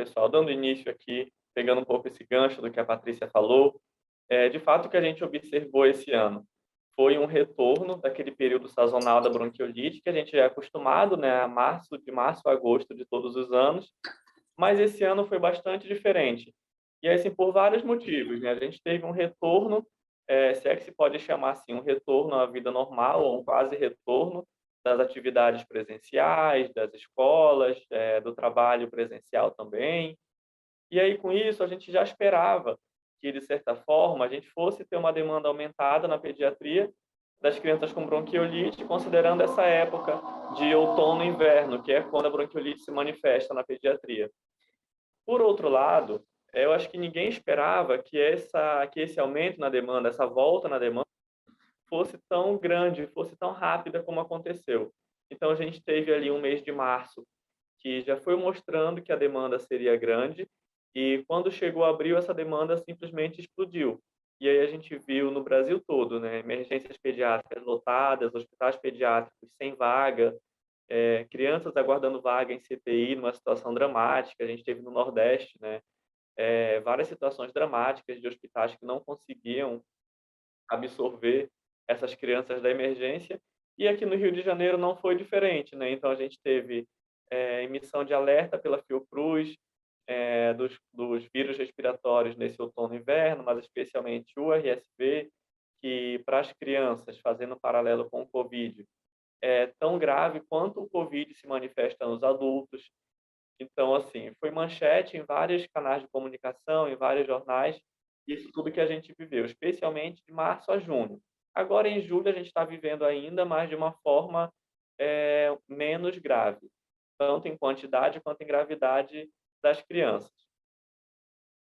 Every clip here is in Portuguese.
pessoal, dando início aqui, pegando um pouco esse gancho do que a Patrícia falou, de fato o que a gente observou esse ano foi um retorno daquele período sazonal da bronquiolite, que a gente já é acostumado, né, de março a agosto de todos os anos, mas esse ano foi bastante diferente. E assim, por vários motivos, né? A gente teve um retorno, se é que se pode chamar assim, um retorno à vida normal, ou um quase retorno das atividades presenciais, das escolas, do trabalho presencial também. E aí, com isso, a gente já esperava que, de certa forma, a gente fosse ter uma demanda aumentada na pediatria das crianças com bronquiolite, considerando essa época de outono e inverno, que é quando a bronquiolite se manifesta na pediatria. Por outro lado, eu acho que ninguém esperava que esse aumento na demanda, essa volta na demanda, fosse tão grande, fosse tão rápida como aconteceu. Então, a gente teve ali um mês de março que já foi mostrando que a demanda seria grande, e quando chegou abril, essa demanda simplesmente explodiu. E aí a gente viu no Brasil todo, né, emergências pediátricas lotadas, hospitais pediátricos sem vaga, crianças aguardando vaga em CTI numa situação dramática. A gente teve no Nordeste, né, várias situações dramáticas de hospitais que não conseguiam absorver essas crianças da emergência. E aqui no Rio de Janeiro não foi diferente, né? Então a gente teve emissão de alerta pela Fiocruz, dos vírus respiratórios nesse outono e inverno, mas especialmente o RSV, que para as crianças, fazendo um paralelo com o Covid, é tão grave quanto o Covid se manifesta nos adultos. Então, assim, foi manchete em vários canais de comunicação, em vários jornais, isso tudo que a gente viveu, especialmente de março a junho. Agora, em julho, a gente está vivendo ainda, mas de uma forma menos grave, tanto em quantidade quanto em gravidade das crianças.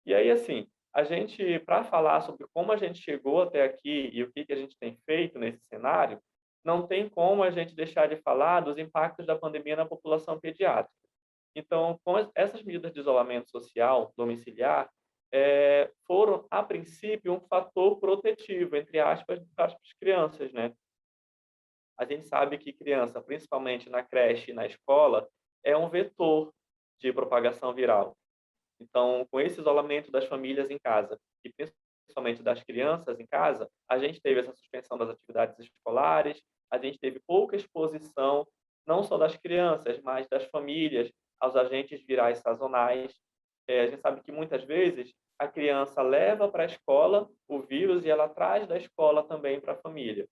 E aí, assim, a gente, para falar sobre como a gente chegou até aqui e o que a gente tem feito nesse cenário, não tem como a gente deixar de falar dos impactos da pandemia na população pediátrica. Então, com essas medidas de isolamento social domiciliar, foram, a princípio, um fator protetivo, entre aspas, para as crianças, né? A gente sabe que criança, principalmente na creche e na escola, é um vetor de propagação viral. Então, com esse isolamento das famílias em casa e principalmente das crianças em casa, a gente teve essa suspensão das atividades escolares, a gente teve pouca exposição, não só das crianças, mas das famílias aos agentes virais sazonais. A gente sabe que muitas vezes a criança leva para a escola o vírus e ela traz da escola também para a família.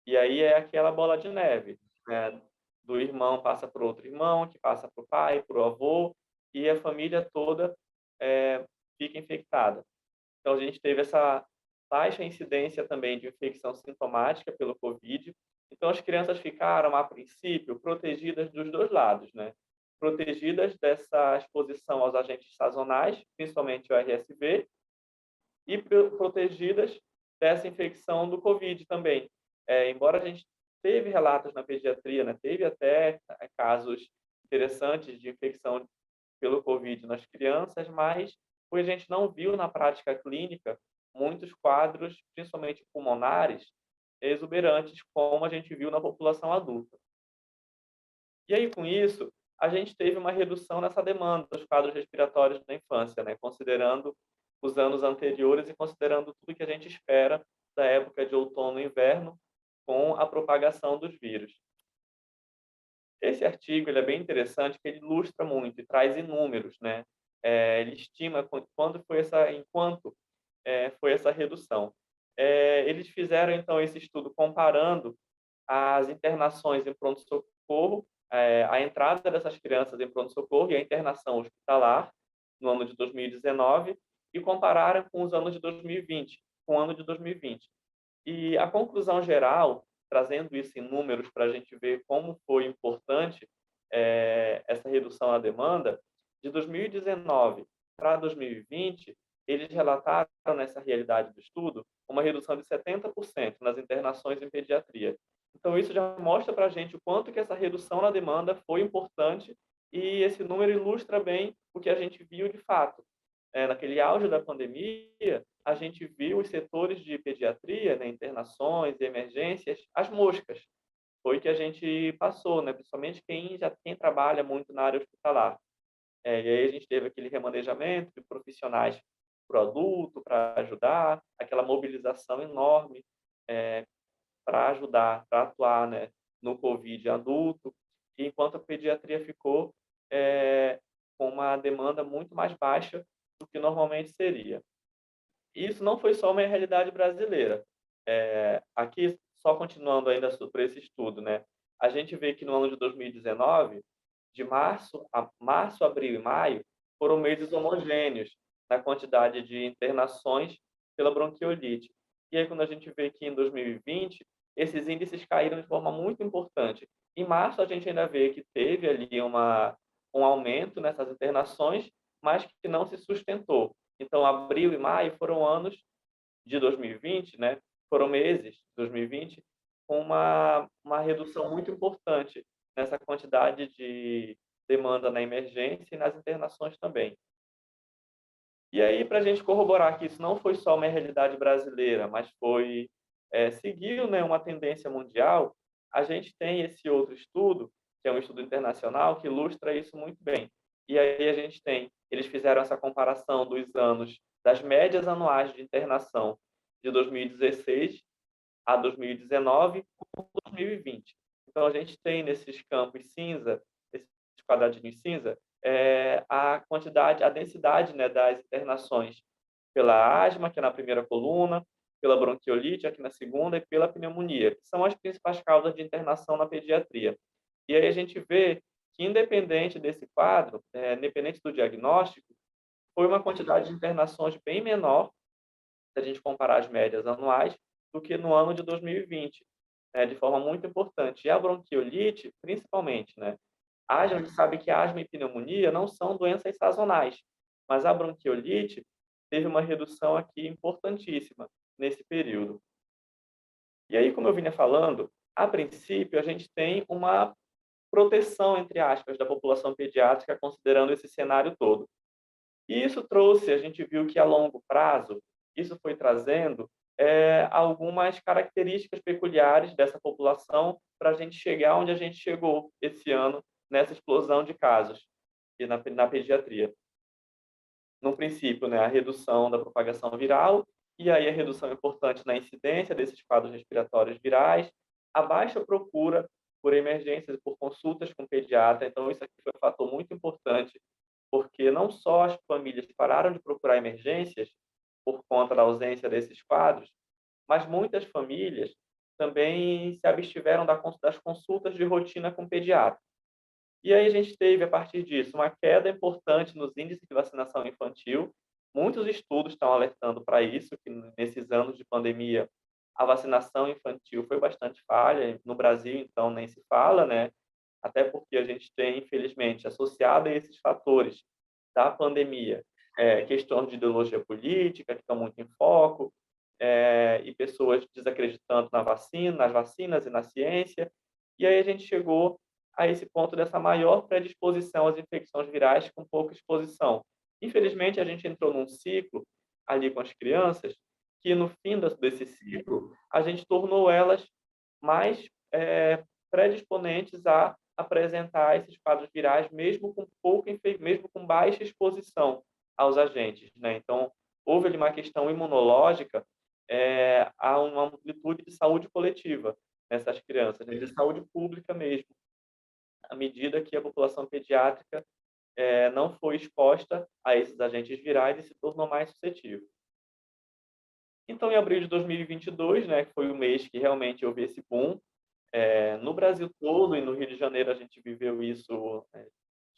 E aí é aquela bola de neve, né? Do irmão passa para o outro irmão, que passa para o pai, para o avô, e a família toda fica infectada. Então, a gente teve essa baixa incidência também de infecção sintomática pelo Covid. Então, as crianças ficaram, a princípio, protegidas dos dois lados, né? Protegidas dessa exposição aos agentes sazonais, principalmente o RSV, e protegidas dessa infecção do Covid também. Embora a gente teve relatos na pediatria, né? Teve até casos interessantes de infecção pelo Covid nas crianças, mas a gente não viu na prática clínica muitos quadros, principalmente pulmonares, exuberantes, como a gente viu na população adulta. E aí, com isso, a gente teve uma redução nessa demanda dos quadros respiratórios na infância, né? Considerando os anos anteriores e considerando tudo que a gente espera da época de outono e inverno com a propagação dos vírus. Esse artigo ele é bem interessante, que ele ilustra muito e traz inúmeros, né? Ele estima quando foi enquanto foi essa redução. Eles fizeram então esse estudo comparando as internações em pronto-socorro, a entrada dessas crianças em pronto-socorro e a internação hospitalar no ano de 2019 e compararam com os anos de 2020, com o ano de 2020. E a conclusão geral, trazendo isso em números para a gente ver como foi importante essa redução na demanda, de 2019 para 2020, eles relataram nessa realidade do estudo uma redução de 70% nas internações em pediatria. Então, isso já mostra para a gente o quanto que essa redução na demanda foi importante e esse número ilustra bem o que a gente viu de fato. Naquele auge da pandemia, a gente viu os setores de pediatria, né, internações, emergências, as moscas. Foi que a gente passou, né, principalmente quem trabalha muito na área hospitalar. E aí a gente teve aquele remanejamento de profissionais para o adulto, para ajudar, aquela mobilização enorme para ajudar, para atuar, né, no Covid adulto, e enquanto a pediatria ficou com uma demanda muito mais baixa do que normalmente seria. E isso não foi só uma realidade brasileira. Aqui, só continuando ainda sobre esse estudo, né, a gente vê que no ano de 2019, de março, abril e maio, foram meses homogêneos na quantidade de internações pela bronquiolite. E aí, quando a gente vê que em 2020, esses índices caíram de forma muito importante. Em março, a gente ainda vê que teve ali um aumento nessas internações, mas que não se sustentou. Então, abril e maio foram anos de 2020, né, foram meses de 2020 com uma redução muito importante nessa quantidade de demanda na emergência e nas internações também. E aí, para a gente corroborar que isso não foi só uma realidade brasileira, mas seguiu, né, uma tendência mundial, a gente tem esse outro estudo, que é um estudo internacional, que ilustra isso muito bem. E aí a gente tem, eles fizeram essa comparação dos anos, das médias anuais de internação de 2016 a 2019 com 2020. Então, a gente tem nesses campos cinza, esses quadradinhos cinza, a quantidade, a densidade, né, das internações pela asma, que é na primeira coluna, pela bronquiolite, aqui na segunda, e pela pneumonia, que são as principais causas de internação na pediatria. E aí a gente vê que, independente desse quadro, independente do diagnóstico, foi uma quantidade de internações bem menor, se a gente comparar as médias anuais, do que no ano de 2020, né, de forma muito importante. E a bronquiolite, principalmente, né? A gente sabe que asma e pneumonia não são doenças sazonais, mas a bronquiolite teve uma redução aqui importantíssima nesse período. E aí, como eu vinha falando, a princípio a gente tem uma proteção, entre aspas, da população pediátrica, considerando esse cenário todo. E isso trouxe, a gente viu que a longo prazo, isso foi trazendo algumas características peculiares dessa população para a gente chegar onde a gente chegou esse ano, nessa explosão de casos e na pediatria. No princípio, né, a redução da propagação viral, e aí a redução importante na incidência desses quadros respiratórios virais, a baixa procura por emergências e por consultas com pediatra. Então, isso aqui foi um fator muito importante, porque não só as famílias pararam de procurar emergências por conta da ausência desses quadros, mas muitas famílias também se abstiveram das consultas de rotina com pediatra. E aí a gente teve, a partir disso, uma queda importante nos índices de vacinação infantil. Muitos estudos estão alertando para isso, que nesses anos de pandemia a vacinação infantil foi bastante falha. No Brasil, então, nem se fala, né? Até porque a gente tem, infelizmente, associado a esses fatores da pandemia, questões de ideologia política, que estão muito em foco, e pessoas desacreditando na vacina, nas vacinas e na ciência. E aí a gente chegou a esse ponto dessa maior predisposição às infecções virais com pouca exposição. Infelizmente, a gente entrou num ciclo ali com as crianças que, no fim desse ciclo, a gente tornou elas mais predisponentes a apresentar esses quadros virais, mesmo com mesmo com baixa exposição aos agentes, né? Então, houve ali uma questão imunológica, a uma amplitude de saúde coletiva nessas crianças, né? De saúde pública mesmo, à medida que a população pediátrica não foi exposta a esses agentes virais e se tornou mais suscetível. Então, em abril de 2022, né, que foi o mês que realmente houve esse boom, no Brasil todo e no Rio de Janeiro a gente viveu isso, a gente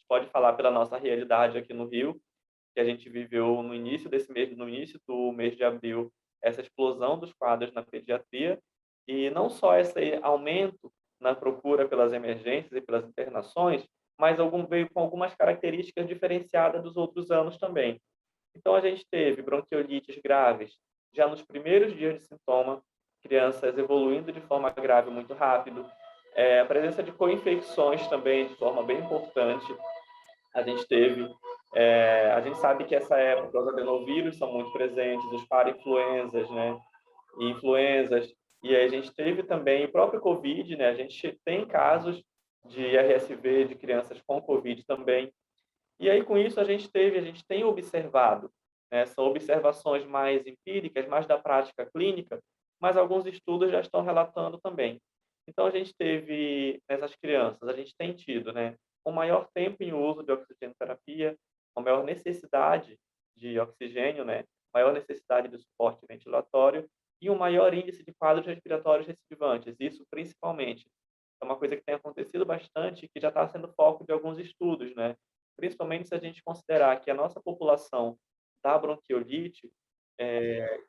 pode falar pela nossa realidade aqui no Rio, que a gente viveu no início desse mês, no início do mês de abril, essa explosão dos quadros na pediatria, e não só esse aumento na procura pelas emergências e pelas internações, mas veio com algumas características diferenciadas dos outros anos também. Então, a gente teve bronquiolites graves já nos primeiros dias de sintoma, crianças evoluindo de forma grave muito rápido, a presença de co-infecções também de forma bem importante. A gente teve, a gente sabe que essa época os adenovírus são muito presentes, os parainfluenzas, né, e influenzas, e aí a gente teve também o próprio Covid, né, a gente tem casos de RSV de crianças com Covid também. E aí, com isso, a gente tem observado, né, são observações mais empíricas, mais da prática clínica, mas alguns estudos já estão relatando também. Então, a gente teve, nessas crianças, a gente tem tido, né, um maior tempo em uso de oxigenoterapia, uma maior necessidade de oxigênio, né, maior necessidade de suporte ventilatório e um maior índice de quadros respiratórios recidivantes. Isso, principalmente, é uma coisa que tem acontecido bastante e que já está sendo foco de alguns estudos, né? Principalmente se a gente considerar que a nossa população da bronquiolite,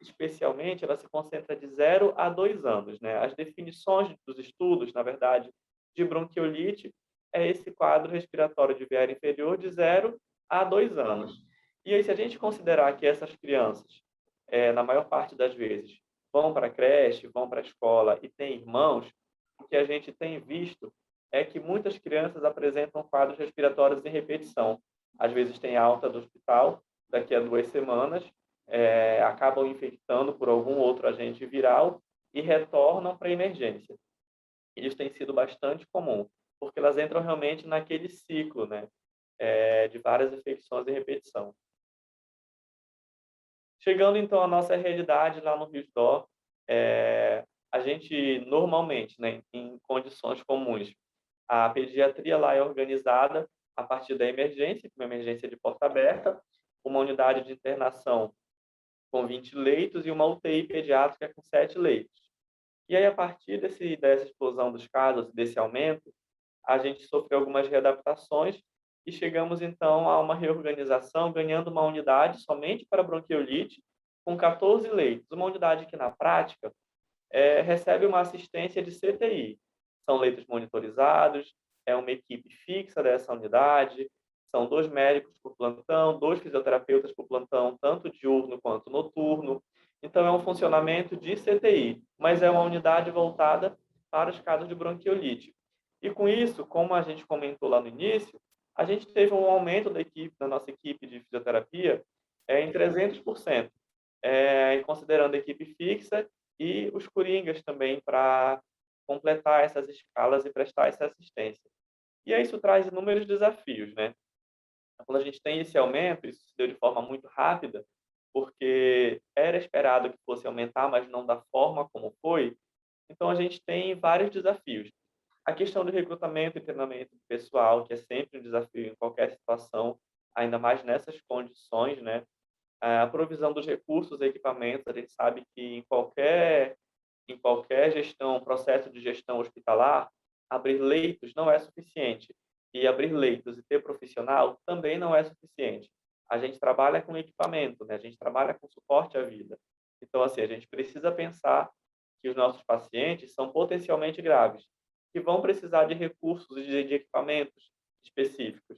especialmente, ela se concentra de 0 a 2 anos, né? As definições dos estudos, na verdade, de bronquiolite é esse quadro respiratório de viária inferior de 0 a 2 anos. E aí, se a gente considerar que essas crianças, na maior parte das vezes, vão para a creche, vão para a escola e têm irmãos, o que a gente tem visto é que muitas crianças apresentam quadros respiratórios em repetição. Às vezes tem alta do hospital, daqui a 2 semanas, acabam infectando por algum outro agente viral e retornam para a emergência. Isso tem sido bastante comum, porque elas entram realmente naquele ciclo, né, de várias infecções em repetição. Chegando então à nossa realidade lá no Rio de Dó, a gente normalmente, né, em condições comuns, a pediatria lá é organizada a partir da emergência, uma emergência de porta aberta, uma unidade de internação com 20 leitos e uma UTI pediátrica com 7 leitos. E aí, a partir dessa explosão dos casos, desse aumento, a gente sofreu algumas readaptações e chegamos então a uma reorganização, ganhando uma unidade somente para bronquiolite, com 14 leitos. Uma unidade que, na prática, recebe uma assistência de CTI. São leitos monitorizados, é uma equipe fixa dessa unidade, são 2 médicos por plantão, 2 fisioterapeutas por plantão, tanto diurno quanto noturno. Então, é um funcionamento de CTI, mas é uma unidade voltada para os casos de bronquiolite. E com isso, como a gente comentou lá no início, a gente teve um aumento da nossa equipe de fisioterapia em 300%, considerando a equipe fixa e os coringas também para completar essas escalas e prestar essa assistência. E aí isso traz inúmeros desafios, né? Quando a gente tem esse aumento, isso se deu de forma muito rápida, porque era esperado que fosse aumentar, mas não da forma como foi. Então a gente tem vários desafios. A questão do recrutamento e treinamento do pessoal, que é sempre um desafio em qualquer situação, ainda mais nessas condições, né? A provisão dos recursos e equipamentos, a gente sabe que em qualquer gestão, processo de gestão hospitalar, abrir leitos não é suficiente. E abrir leitos e ter profissional também não é suficiente. A gente trabalha com equipamento, né? A gente trabalha com suporte à vida. Então, assim, a gente precisa pensar que os nossos pacientes são potencialmente graves, que vão precisar de recursos e de equipamentos específicos.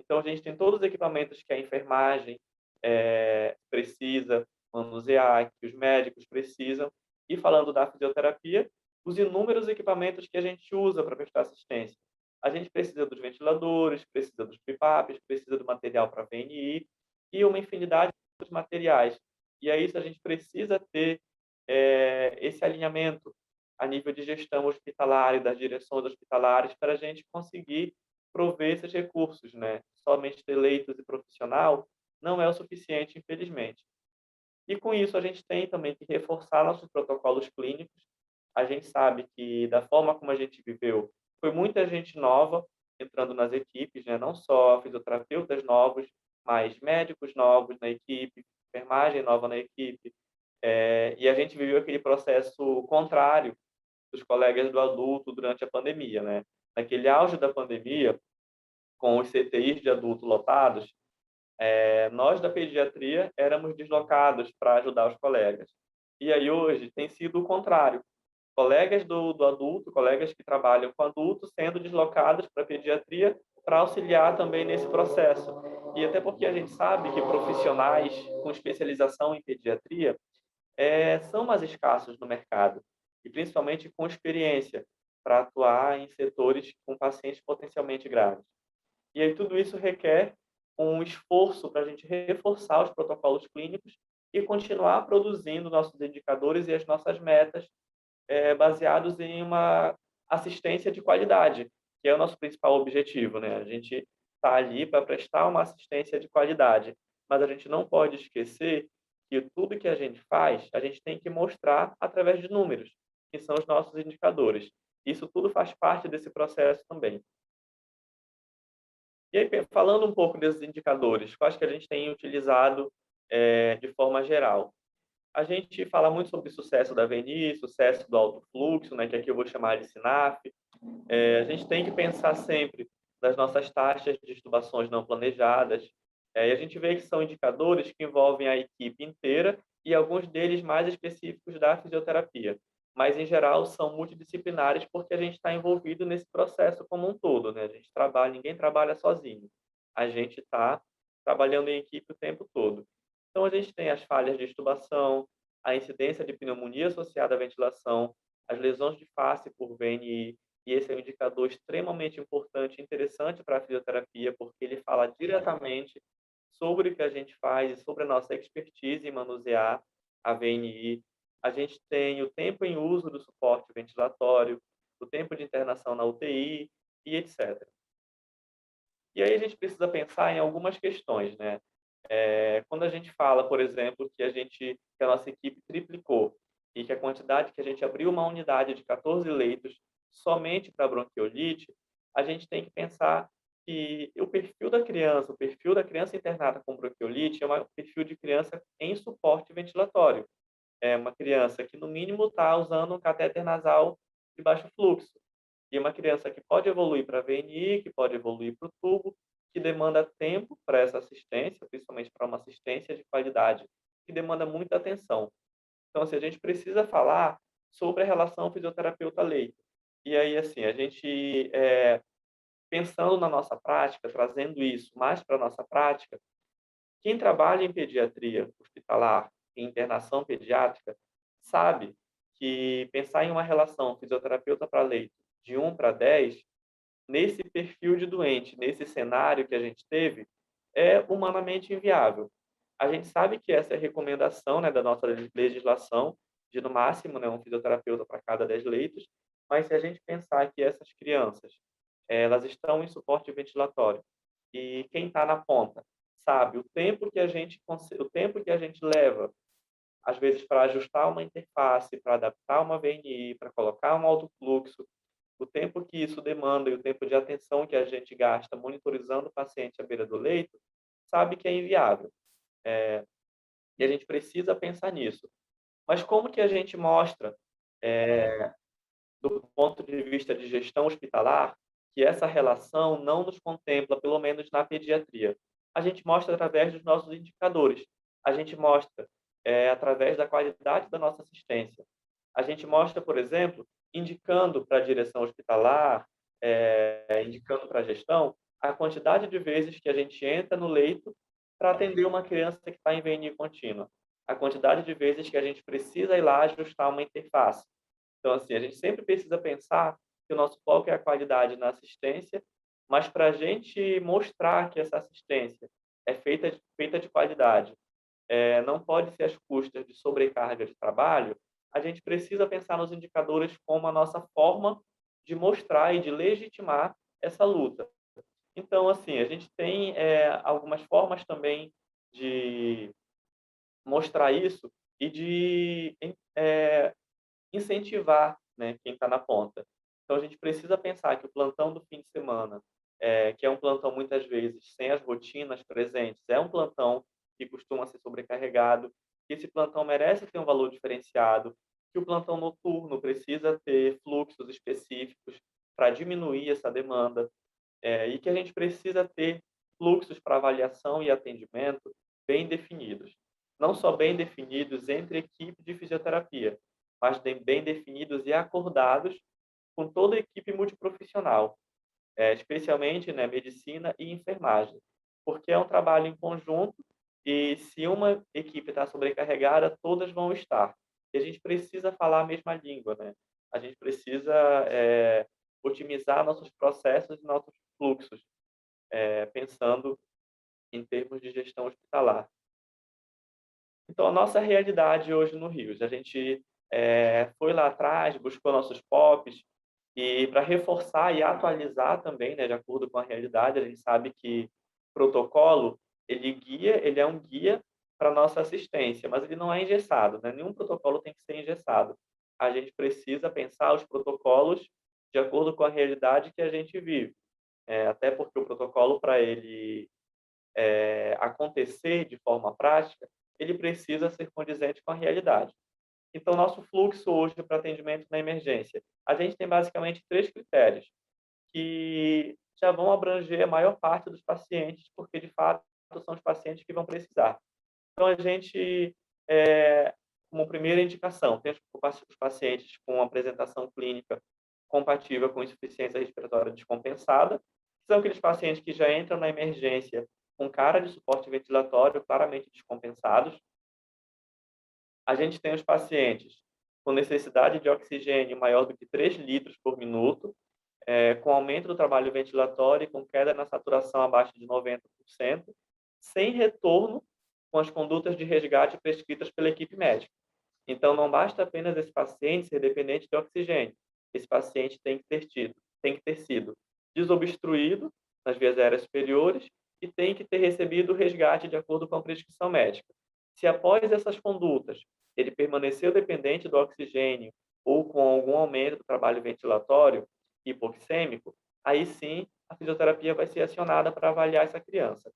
Então, a gente tem todos os equipamentos que a enfermagem precisa manusear, que os médicos precisam, e falando da fisioterapia, os inúmeros equipamentos que a gente usa para prestar assistência. A gente precisa dos ventiladores, precisa dos PIPAPs, precisa do material para VNI e uma infinidade de outros materiais. E é isso, a gente precisa ter esse alinhamento a nível de gestão hospitalar e das direções hospitalares para a gente conseguir prover esses recursos, né? Somente ter leitos e profissional não é o suficiente, infelizmente. E com isso a gente tem também que reforçar nossos protocolos clínicos. A gente sabe que da forma como a gente viveu, foi muita gente nova entrando nas equipes, né? Não só fisioterapeutas novos, mas médicos novos na equipe, enfermagem nova na equipe. E a gente viveu aquele processo contrário dos colegas do adulto durante a pandemia, né? Naquele auge da pandemia, com os CTIs de adulto lotados, nós da pediatria éramos deslocados para ajudar os colegas. E aí hoje tem sido o contrário. Colegas do adulto, colegas que trabalham com adultos, sendo deslocados para a pediatria para auxiliar também nesse processo. E até porque a gente sabe que profissionais com especialização em pediatria são mais escassos no mercado, e principalmente com experiência para atuar em setores com pacientes potencialmente graves. E aí tudo isso requer um esforço para a gente reforçar os protocolos clínicos e continuar produzindo nossos indicadores e as nossas metas baseados em uma assistência de qualidade, que é o nosso principal objetivo, né? A gente está ali para prestar uma assistência de qualidade, mas a gente não pode esquecer que tudo que a gente faz, a gente tem que mostrar através de números, que são os nossos indicadores. Isso tudo faz parte desse processo também. E aí, falando um pouco desses indicadores, quais que a gente tem utilizado de forma geral? A gente fala muito sobre sucesso da VNI, sucesso do alto fluxo, né, que aqui eu vou chamar de SINAF. A gente tem que pensar sempre nas nossas taxas de extubações não planejadas. E a gente vê que são indicadores que envolvem a equipe inteira e alguns deles mais específicos da fisioterapia. Mas, em geral, são multidisciplinares porque a gente está envolvido nesse processo como um todo, né? A gente trabalha, ninguém trabalha sozinho. A gente está trabalhando em equipe o tempo todo. Então, a gente tem as falhas de extubação, a incidência de pneumonia associada à ventilação, as lesões de face por VNI, e esse é um indicador extremamente importante e interessante para a fisioterapia, porque ele fala diretamente sobre o que a gente faz e sobre a nossa expertise em manusear a VNI. A gente tem o tempo em uso do suporte ventilatório, o tempo de internação na UTI e etc. E aí a gente precisa pensar em algumas questões, né? Quando a gente fala, por exemplo, que a nossa equipe triplicou e que a quantidade que a gente abriu uma unidade de 14 leitos somente para bronquiolite, a gente tem que pensar que o perfil da criança internada com bronquiolite é um perfil de criança em suporte ventilatório. É uma criança que, no mínimo, está usando um catéter nasal de baixo fluxo. E uma criança que pode evoluir para VNI, que pode evoluir para o tubo, que demanda tempo para essa assistência, principalmente para uma assistência de qualidade, que demanda muita atenção. Então, assim, a gente precisa falar sobre a relação fisioterapeuta-leito. E aí, assim, a gente, pensando na nossa prática, trazendo isso mais para a nossa prática, quem trabalha em pediatria hospitalar, em internação pediátrica, sabe que pensar em uma relação fisioterapeuta para leito de 1 para 10 nesse perfil de doente, nesse cenário que a gente teve, é humanamente inviável. A gente sabe que essa é a recomendação, né, da nossa legislação, de no máximo, né, um fisioterapeuta para cada 10 leitos, mas se a gente pensar que essas crianças, elas estão em suporte ventilatório e quem está na ponta sabe o tempo que a gente leva, às vezes, para ajustar uma interface, para adaptar uma VNI, para colocar um alto fluxo, o tempo que isso demanda e o tempo de atenção que a gente gasta monitorizando o paciente à beira do leito, sabe que é inviável. E a gente precisa pensar nisso. Mas como que a gente mostra, do ponto de vista de gestão hospitalar, que essa relação não nos contempla, pelo menos na pediatria? A gente mostra através dos nossos indicadores. A gente mostra através da qualidade da nossa assistência. A gente mostra, por exemplo, indicando para a direção hospitalar, indicando para a gestão, a quantidade de vezes que a gente entra no leito para atender uma criança que está em VNI contínua, a quantidade de vezes que a gente precisa ir lá ajustar uma interface. Então, assim, a gente sempre precisa pensar que o nosso foco é a qualidade na assistência, mas para a gente mostrar que essa assistência é feita de qualidade, não pode ser às custas de sobrecarga de trabalho, a gente precisa pensar nos indicadores como a nossa forma de mostrar e de legitimar essa luta. Então, assim, a gente tem algumas formas também de mostrar isso e de incentivar, né, quem está na ponta. Então, a gente precisa pensar que o plantão do fim de semana, que é um plantão muitas vezes sem as rotinas presentes, é um plantão que costuma ser sobrecarregado, que esse plantão merece ter um valor diferenciado, que o plantão noturno precisa ter fluxos específicos para diminuir essa demanda, e que a gente precisa ter fluxos para avaliação e atendimento bem definidos. Não só bem definidos entre equipe de fisioterapia, mas bem definidos e acordados com toda a equipe multiprofissional, especialmente, né, medicina e enfermagem, porque é um trabalho em conjunto e se uma equipe está sobrecarregada, todas vão estar. E a gente precisa falar a mesma língua, né? A gente precisa otimizar nossos processos e nossos fluxos, pensando em termos de gestão hospitalar. Então, a nossa realidade hoje no Rio, a gente foi lá atrás, buscou nossos POPs, E para reforçar e atualizar também, né, de acordo com a realidade, a gente sabe que protocolo, ele é um guia para nossa assistência, mas ele não é engessado, né? Nenhum protocolo tem que ser engessado. A gente precisa pensar os protocolos de acordo com a realidade que a gente vive. Até porque o protocolo, para ele acontecer de forma prática, ele precisa ser condizente com a realidade. Então, nosso fluxo hoje para atendimento na emergência, a gente tem basicamente 3 critérios, que já vão abranger a maior parte dos pacientes, porque de fato são os pacientes que vão precisar. Então, a gente, como primeira indicação, tem os pacientes com apresentação clínica compatível com insuficiência respiratória descompensada, que são aqueles pacientes que já entram na emergência com cara de suporte ventilatório claramente descompensados. A gente tem os pacientes com necessidade de oxigênio maior do que 3 litros por minuto, com aumento do trabalho ventilatório e com queda na saturação abaixo de 90%, sem retorno com as condutas de resgate prescritas pela equipe médica. Então, não basta apenas esse paciente ser dependente de oxigênio. Esse paciente tem que ter sido desobstruído nas vias aéreas superiores e tem que ter recebido o resgate de acordo com a prescrição médica. Se após essas condutas ele permaneceu dependente do oxigênio ou com algum aumento do trabalho ventilatório hipoxêmico, aí sim a fisioterapia vai ser acionada para avaliar essa criança.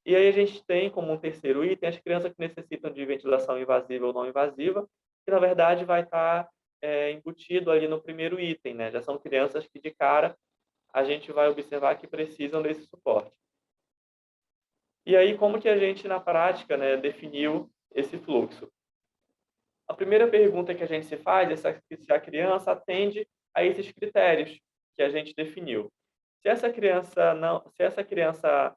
E aí a gente tem como um terceiro item as crianças que necessitam de ventilação invasiva ou não invasiva, que na verdade vai estar embutido ali no primeiro item, né? Já são crianças que de cara a gente vai observar que precisam desse suporte. E aí como que a gente na prática, né, definiu esse fluxo? A primeira pergunta que a gente se faz é se a criança atende a esses critérios que a gente definiu. Se essa criança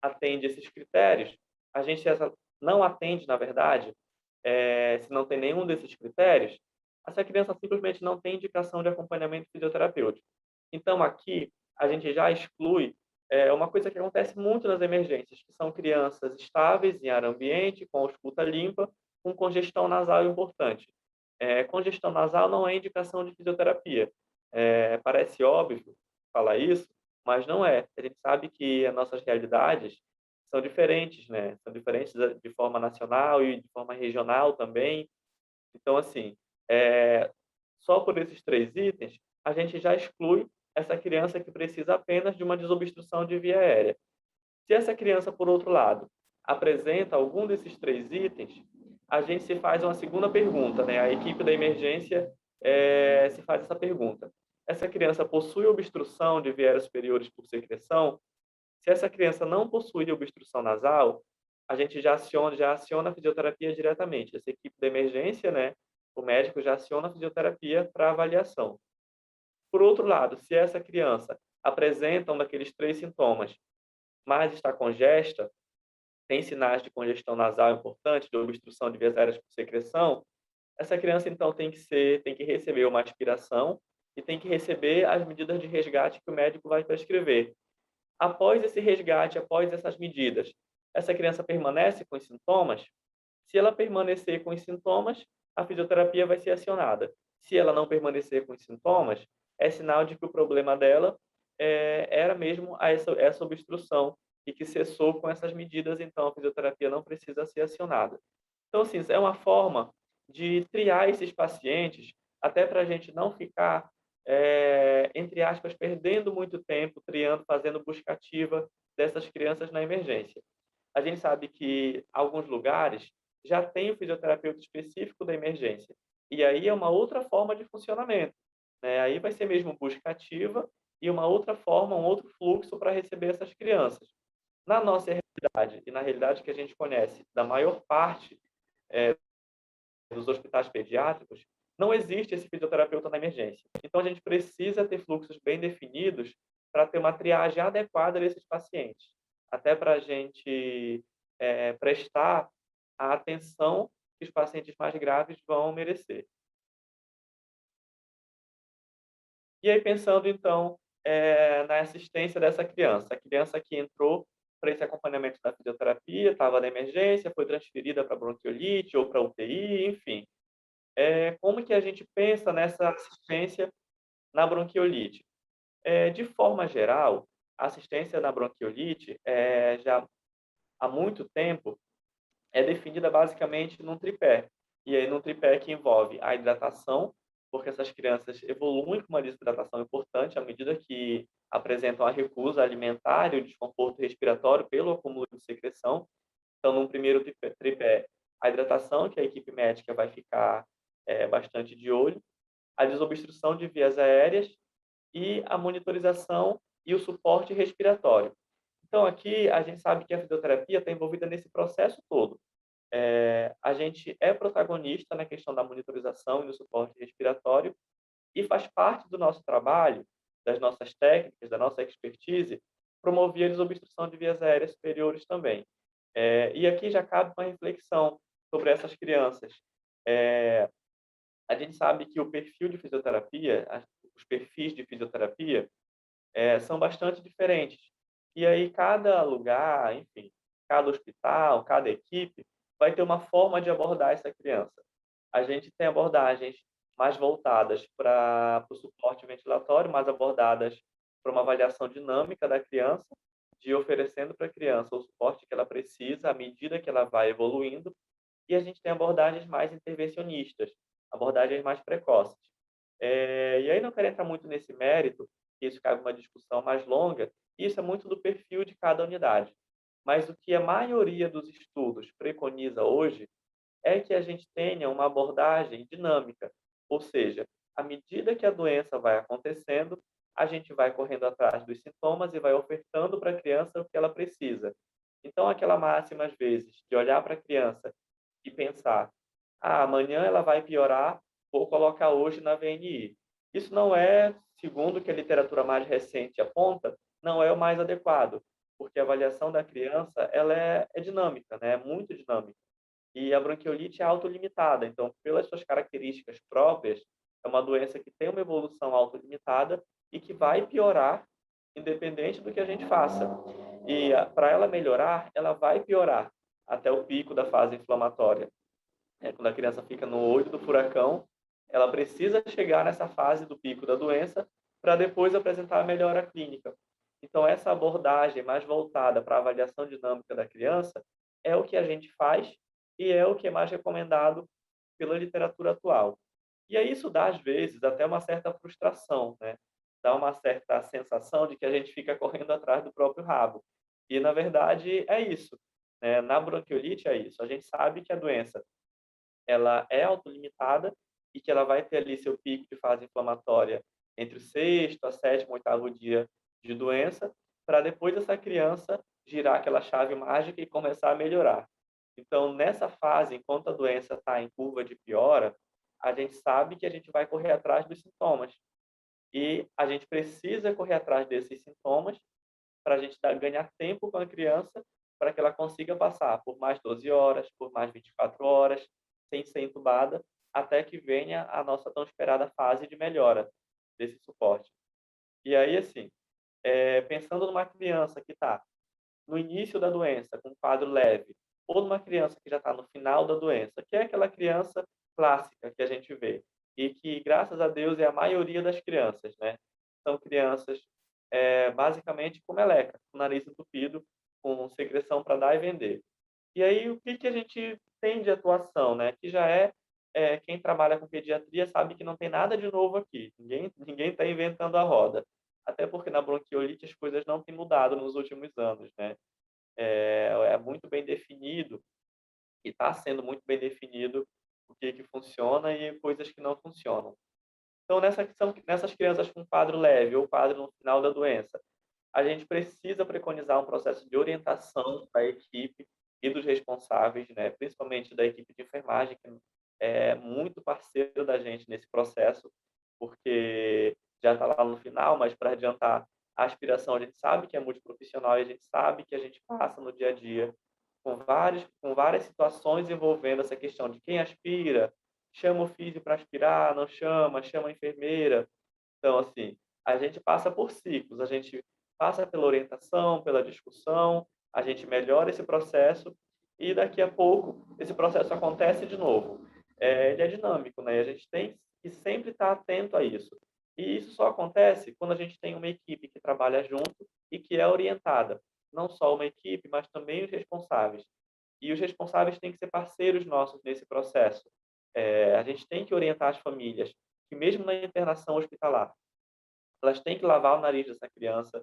atende esses critérios, a gente se essa não atende, na verdade, se não tem nenhum desses critérios, essa criança simplesmente não tem indicação de acompanhamento fisioterapêutico. Então, aqui, a gente já exclui uma coisa que acontece muito nas emergências, que são crianças estáveis em ar ambiente, com ausculta limpa, com congestão nasal importante. Congestão nasal não é indicação de fisioterapia. Parece óbvio falar isso, mas não é. A gente sabe que as nossas realidades são diferentes, né? São diferentes de forma nacional e de forma regional também. Então, assim, só por esses 3 itens, a gente já exclui essa criança que precisa apenas de uma desobstrução de via aérea. Se essa criança, por outro lado, apresenta algum desses 3 itens, a gente se faz uma segunda pergunta, né? A equipe da emergência se faz essa pergunta. Essa criança possui obstrução de vias superiores por secreção? Se essa criança não possui obstrução nasal, a gente já aciona a fisioterapia diretamente. Essa equipe da emergência, né, o médico já aciona a fisioterapia para avaliação. Por outro lado, se essa criança apresenta um daqueles 3 sintomas, mas está congesta, tem sinais de congestão nasal importante, de obstrução de vias aéreas por secreção, essa criança então tem que receber uma aspiração e tem que receber as medidas de resgate que o médico vai prescrever. Após esse resgate, após essas medidas, essa criança permanece com os sintomas? Se ela permanecer com os sintomas, a fisioterapia vai ser acionada. Se ela não permanecer com os sintomas, é sinal de que o problema dela era mesmo essa obstrução e que cessou com essas medidas, então a fisioterapia não precisa ser acionada. Então, assim, é uma forma de triar esses pacientes, até para a gente não ficar, entre aspas, perdendo muito tempo triando, fazendo busca ativa dessas crianças na emergência. A gente sabe que alguns lugares já tem o fisioterapeuta específico da emergência, e aí é uma outra forma de funcionamento, né? Aí vai ser mesmo busca ativa e uma outra forma, um outro fluxo para receber essas crianças. Na nossa realidade e na realidade que a gente conhece da maior parte dos hospitais pediátricos, não existe esse fisioterapeuta na emergência. Então, a gente precisa ter fluxos bem definidos para ter uma triagem adequada desses pacientes, até para a gente prestar a atenção que os pacientes mais graves vão merecer. E aí, pensando então na assistência dessa criança, a criança que entrou para esse acompanhamento da fisioterapia, estava na emergência, foi transferida para bronquiolite ou para UTI, enfim. Como que a gente pensa nessa assistência Na bronquiolite, de forma geral, a assistência na bronquiolite, já há muito tempo, é definida basicamente num tripé. E aí num tripé que envolve a hidratação, porque essas crianças evoluem com uma desidratação importante à medida que apresentam a recusa alimentar e o desconforto respiratório pelo acúmulo de secreção. Então, num primeiro tripé, a hidratação, que a equipe médica vai ficar bastante de olho, a desobstrução de vias aéreas e a monitorização e o suporte respiratório. Então, aqui a gente sabe que a fisioterapia está envolvida nesse processo todo. A gente é protagonista na questão da monitorização e do suporte respiratório e faz parte do nosso trabalho, das nossas técnicas, da nossa expertise, promover a desobstrução de vias aéreas superiores também. E aqui já cabe uma reflexão sobre essas crianças. Eh, a gente sabe que o perfil de fisioterapia, os perfis de fisioterapia, são bastante diferentes. E aí cada lugar, enfim, cada hospital, cada equipe vai ter uma forma de abordar essa criança. A gente tem abordagens mais voltadas para o suporte ventilatório, mais abordadas para uma avaliação dinâmica da criança, de oferecendo para a criança o suporte que ela precisa à medida que ela vai evoluindo, e a gente tem abordagens mais intervencionistas, abordagens mais precoces. E aí não quero entrar muito nesse mérito, que isso cabe uma discussão mais longa, isso é muito do perfil de cada unidade. Mas o que a maioria dos estudos preconiza hoje é que a gente tenha uma abordagem dinâmica, ou seja, à medida que a doença vai acontecendo, a gente vai correndo atrás dos sintomas e vai ofertando para a criança o que ela precisa. Então, aquela máxima, às vezes, de olhar para a criança e pensar: ah, amanhã ela vai piorar, vou colocar hoje na VNI. Isso não é, segundo o que a literatura mais recente aponta, não é o mais adequado, porque a avaliação da criança ela é dinâmica, né? É muito dinâmica. E a bronquiolite é autolimitada, então, pelas suas características próprias, é uma doença que tem uma evolução autolimitada e que vai piorar independente do que a gente faça. E para ela melhorar, ela vai piorar até o pico da fase inflamatória. Quando a criança fica no olho do furacão, ela precisa chegar nessa fase do pico da doença para depois apresentar a melhora clínica. Então, essa abordagem mais voltada para a avaliação dinâmica da criança é o que a gente faz e é o que é mais recomendado pela literatura atual. E aí isso dá, às vezes, até uma certa frustração, né? Dá uma certa sensação de que a gente fica correndo atrás do próprio rabo. E, na verdade, é isso. Né? Na bronquiolite é isso. A gente sabe que a doença ela é autolimitada e que ela vai ter ali seu pico de fase inflamatória entre o sexto, a sétimo, oitavo dia de doença, para depois essa criança girar aquela chave mágica e começar a melhorar. Então, nessa fase, enquanto a doença está em curva de piora, a gente sabe que a gente vai correr atrás dos sintomas. E a gente precisa correr atrás desses sintomas para a gente ganhar tempo com a criança para que ela consiga passar por mais 12 horas, por mais 24 horas, sem ser entubada, até que venha a nossa tão esperada fase de melhora desse suporte. E aí, assim, pensando numa criança que está no início da doença, com um quadro leve, ou numa criança que já está no final da doença, que é aquela criança clássica que a gente vê, e que, graças a Deus, é a maioria das crianças, né? São crianças, basicamente, com meleca, com nariz entupido, com secreção para dar e vender. E aí, o que que a gente tem de atuação, né? Que já quem trabalha com pediatria sabe que não tem nada de novo aqui, ninguém está inventando a roda. Até porque na bronquiolite as coisas não têm mudado nos últimos anos, né? É muito bem definido e está sendo muito bem definido o que que funciona e coisas que não funcionam. Então, nessas crianças com quadro leve ou quadro no final da doença, a gente precisa preconizar um processo de orientação da equipe e dos responsáveis, né, principalmente da equipe de enfermagem, que é muito parceiro da gente nesse processo, porque já está lá no final, mas para adiantar a aspiração, a gente sabe que é multiprofissional e a gente sabe que a gente passa no dia a dia com várias situações envolvendo essa questão de quem aspira, chama o físio para aspirar, não chama, chama a enfermeira. Então, assim, a gente passa por ciclos, a gente passa pela orientação, pela discussão, a gente melhora esse processo e daqui a pouco esse processo acontece de novo. Ele é dinâmico, né? A gente tem que sempre estar atento a isso. E isso só acontece quando a gente tem uma equipe que trabalha junto e que é orientada. Não só uma equipe, mas também os responsáveis. E os responsáveis têm que ser parceiros nossos nesse processo. A gente tem que orientar as famílias que mesmo na internação hospitalar, elas têm que lavar o nariz dessa criança.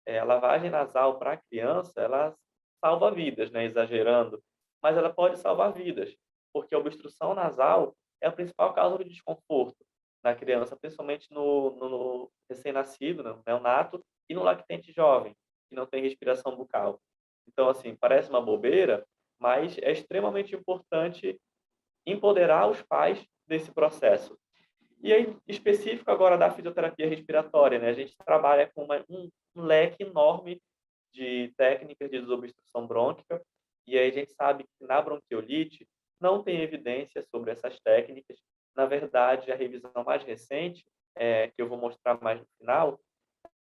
A lavagem nasal para a criança, ela salva vidas, né, exagerando, mas ela pode salvar vidas, porque a obstrução nasal é a principal causa de desconforto na criança, principalmente no recém-nascido, né, no neonato, e no lactente jovem, que não tem respiração bucal. Então, assim, parece uma bobeira, mas é extremamente importante empoderar os pais desse processo. E aí, específico agora da fisioterapia respiratória, né? A gente trabalha com um leque enorme de técnicas de desobstrução brônquica, e aí a gente sabe que na bronquiolite não tem evidência sobre essas técnicas. Na verdade, a revisão mais recente, que eu vou mostrar mais no final,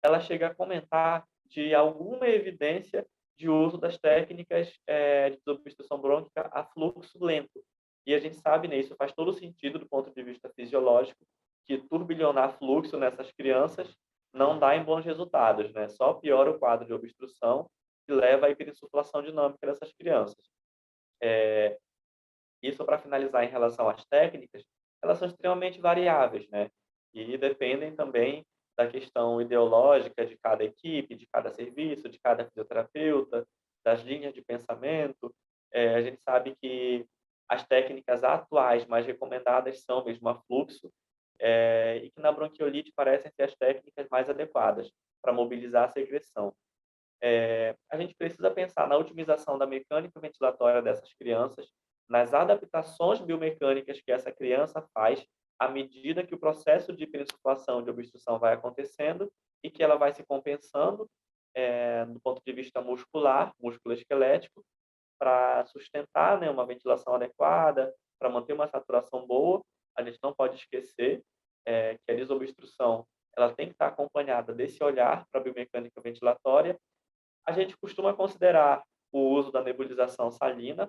ela chega a comentar de alguma evidência de uso das técnicas de desobstrução brônquica a fluxo lento. E a gente sabe, né, isso faz todo sentido do ponto de vista fisiológico, que turbilhonar fluxo nessas crianças não dá em bons resultados, né? Só piora o quadro de obstrução e leva à hiperinsuflação dinâmica dessas crianças. Isso para finalizar em relação às técnicas, elas são extremamente variáveis, né? E dependem também da questão ideológica de cada equipe, de cada serviço, de cada fisioterapeuta, das linhas de pensamento. A gente sabe que as técnicas atuais mais recomendadas são mesmo a fluxo, e que na bronquiolite parecem ser as técnicas mais adequadas para mobilizar a secreção. A gente precisa pensar na otimização da mecânica ventilatória dessas crianças, nas adaptações biomecânicas que essa criança faz à medida que o processo de hiperinsuflação, de obstrução vai acontecendo e que ela vai se compensando do ponto de vista muscular, músculo-esquelético, para sustentar, né, uma ventilação adequada, para manter uma saturação boa. A gente não pode esquecer que a desobstrução ela tem que estar acompanhada desse olhar para a biomecânica ventilatória. A gente costuma considerar o uso da nebulização salina,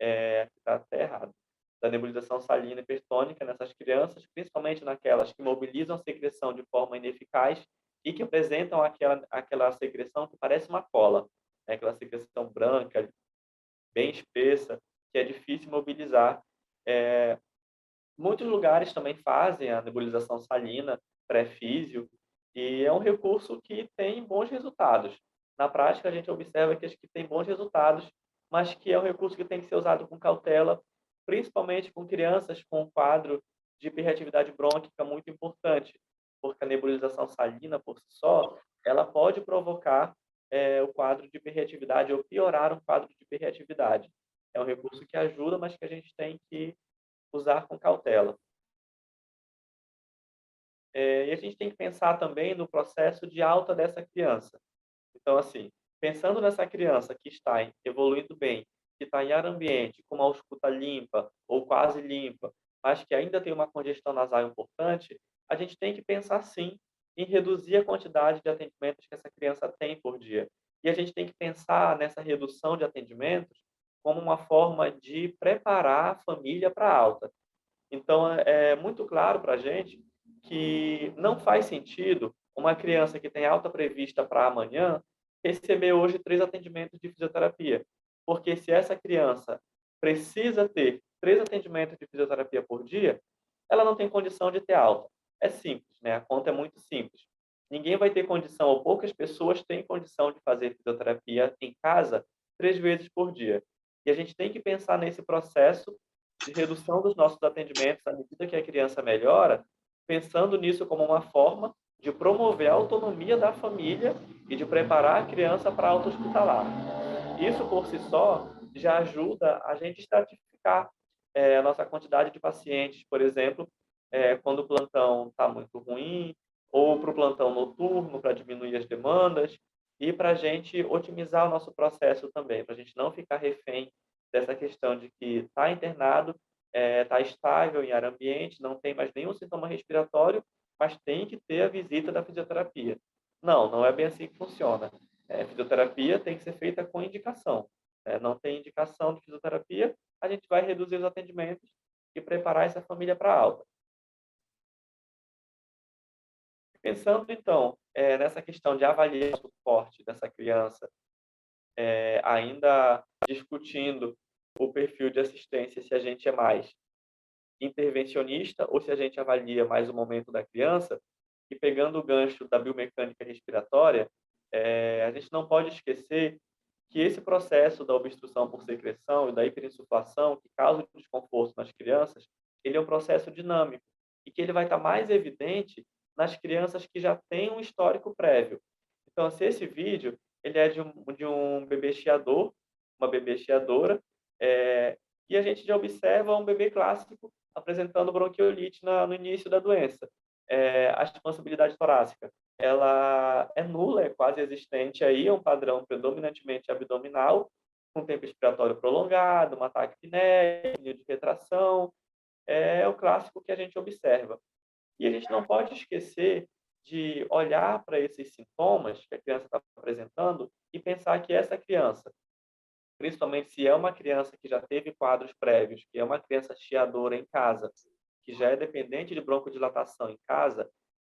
que está até errado, da nebulização salina hipertônica nessas crianças, principalmente naquelas que mobilizam a secreção de forma ineficaz e que apresentam aquela secreção que parece uma cola, né? Aquela secreção branca, bem espessa, que é difícil mobilizar. Eh, Muitos lugares também fazem a nebulização salina pré-físio e é um recurso que tem bons resultados. Na prática, a gente observa que as que têm bons resultados, mas que é um recurso que tem que ser usado com cautela, principalmente com crianças com um quadro de hiperreatividade brônquica muito importante, porque a nebulização salina, por si só, ela pode provocar o quadro de hiperreatividade ou piorar um quadro de hiperreatividade. É um recurso que ajuda, mas que a gente tem que usar com cautela. E a gente tem que pensar também no processo de alta dessa criança. Então, assim, pensando nessa criança que está evoluindo bem, que está em ar ambiente, com uma ausculta limpa ou quase limpa, mas que ainda tem uma congestão nasal importante, a gente tem que pensar sim em reduzir a quantidade de atendimentos que essa criança tem por dia. E a gente tem que pensar nessa redução de atendimentos como uma forma de preparar a família para a alta. Então, é muito claro para a gente que não faz sentido uma criança que tem alta prevista para amanhã receber hoje 3 atendimentos de fisioterapia. Porque se essa criança precisa ter 3 atendimentos de fisioterapia por dia, ela não tem condição de ter alta. É simples, né? A conta é muito simples. Ninguém vai ter condição, ou poucas pessoas têm condição de fazer fisioterapia em casa 3 vezes por dia. E a gente tem que pensar nesse processo de redução dos nossos atendimentos à medida que a criança melhora, pensando nisso como uma forma de promover a autonomia da família e de preparar a criança para a alta hospitalar. Isso por si só já ajuda a gente estratificar a nossa quantidade de pacientes, por exemplo, quando o plantão está muito ruim, ou para o plantão noturno, para diminuir as demandas, e para a gente otimizar o nosso processo também, para a gente não ficar refém dessa questão de que está internado, está estável em ar ambiente, não tem mais nenhum sintoma respiratório, mas tem que ter a visita da fisioterapia. Não, não é bem assim que funciona. Fisioterapia tem que ser feita com indicação. Não tem indicação de fisioterapia, a gente vai reduzir os atendimentos e preparar essa família para a alta. Pensando, então, nessa questão de avaliar o suporte dessa criança, ainda discutindo o perfil de assistência, se a gente é mais intervencionista ou se a gente avalia mais o momento da criança, e pegando o gancho da biomecânica respiratória, a gente não pode esquecer que esse processo da obstrução por secreção e da hiperinsuflação, que causa desconforto nas crianças, ele é um processo dinâmico e que ele vai estar mais evidente nas crianças que já têm um histórico prévio. Então, se esse vídeo ele é de um bebê chiador, uma bebê chiadora, e a gente já observa um bebê clássico apresentando bronquiolite no início da doença. A expansibilidade torácica ela é nula, é quase existente aí, é um padrão predominantemente abdominal, com tempo expiratório prolongado, uma taquipneia, de retração, é o clássico que a gente observa. E a gente não pode esquecer de olhar para esses sintomas que a criança está apresentando e pensar que essa criança, principalmente se é uma criança que já teve quadros prévios, que é uma criança chiadora em casa, que já é dependente de broncodilatação em casa,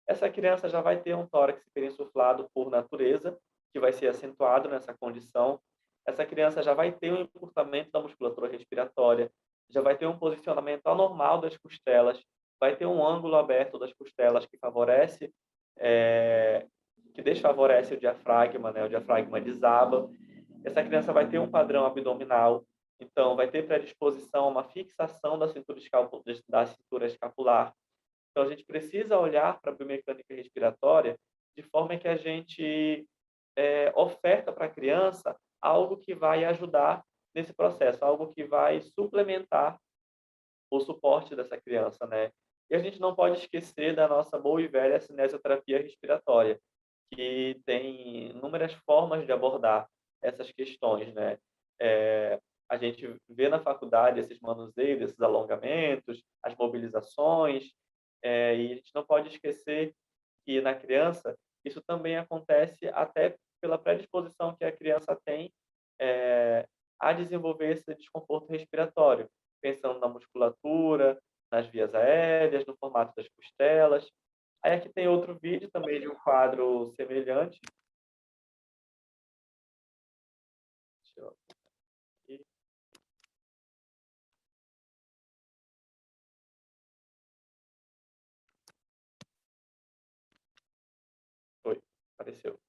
essa criança já vai ter um tórax hiperinsuflado por natureza, que vai ser acentuado nessa condição. Essa criança já vai ter um encurtamento da musculatura respiratória, já vai ter um posicionamento anormal das costelas, vai ter um ângulo aberto das costelas que favorece, que desfavorece o diafragma, né? O diafragma desaba. Essa criança vai ter um padrão abdominal, então vai ter predisposição a uma fixação da cintura escapular. Então, a gente precisa olhar para a biomecânica respiratória de forma que a gente oferta para a criança algo que vai ajudar nesse processo, algo que vai suplementar o suporte dessa criança, né? E a gente não pode esquecer da nossa boa e velha cinesioterapia respiratória, que tem inúmeras formas de abordar essas questões, né? A gente vê na faculdade esses manuseios, esses alongamentos, as mobilizações, e a gente não pode esquecer que na criança isso também acontece até pela predisposição que a criança tem eh, a desenvolver esse desconforto respiratório, pensando na musculatura, nas vias aéreas, no formato das costelas. Aí aqui tem outro vídeo também de um quadro semelhante. Deixa eu aqui. Foi, apareceu.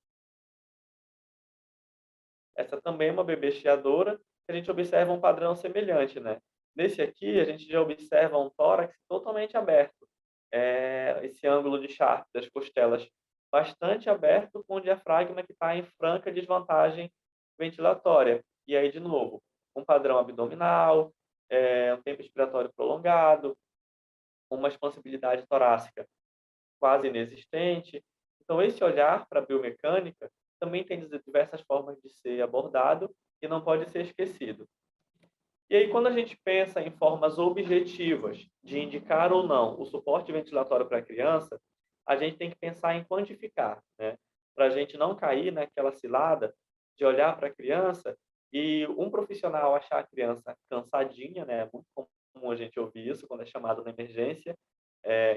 Essa também é uma bebê chiadora, que a gente observa um padrão semelhante, né. Nesse aqui, a gente já observa um tórax totalmente aberto, esse ângulo de Sharp das costelas bastante aberto, com o diafragma que está em franca desvantagem ventilatória. E aí, de novo, um padrão abdominal, um tempo expiratório prolongado, uma expansibilidade torácica quase inexistente. Então, esse olhar para a biomecânica também tem diversas formas de ser abordado e não pode ser esquecido. E aí, quando a gente pensa em formas objetivas de indicar ou não o suporte ventilatório para a criança, a gente tem que pensar em quantificar, né? Para a gente não cair naquela cilada de olhar para a criança e um profissional achar a criança cansadinha, né? É muito comum a gente ouvir isso quando é chamado na emergência,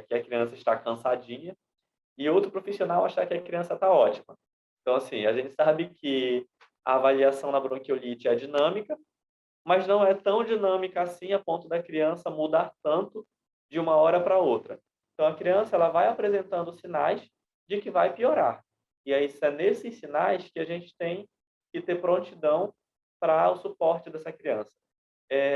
que a criança está cansadinha, e outro profissional achar que a criança está ótima. Então, assim, a gente sabe que a avaliação na bronquiolite é dinâmica, mas não é tão dinâmica assim a ponto da criança mudar tanto de uma hora para outra. Então, a criança ela vai apresentando sinais de que vai piorar. E aí, é nesses sinais que a gente tem que ter prontidão para o suporte dessa criança.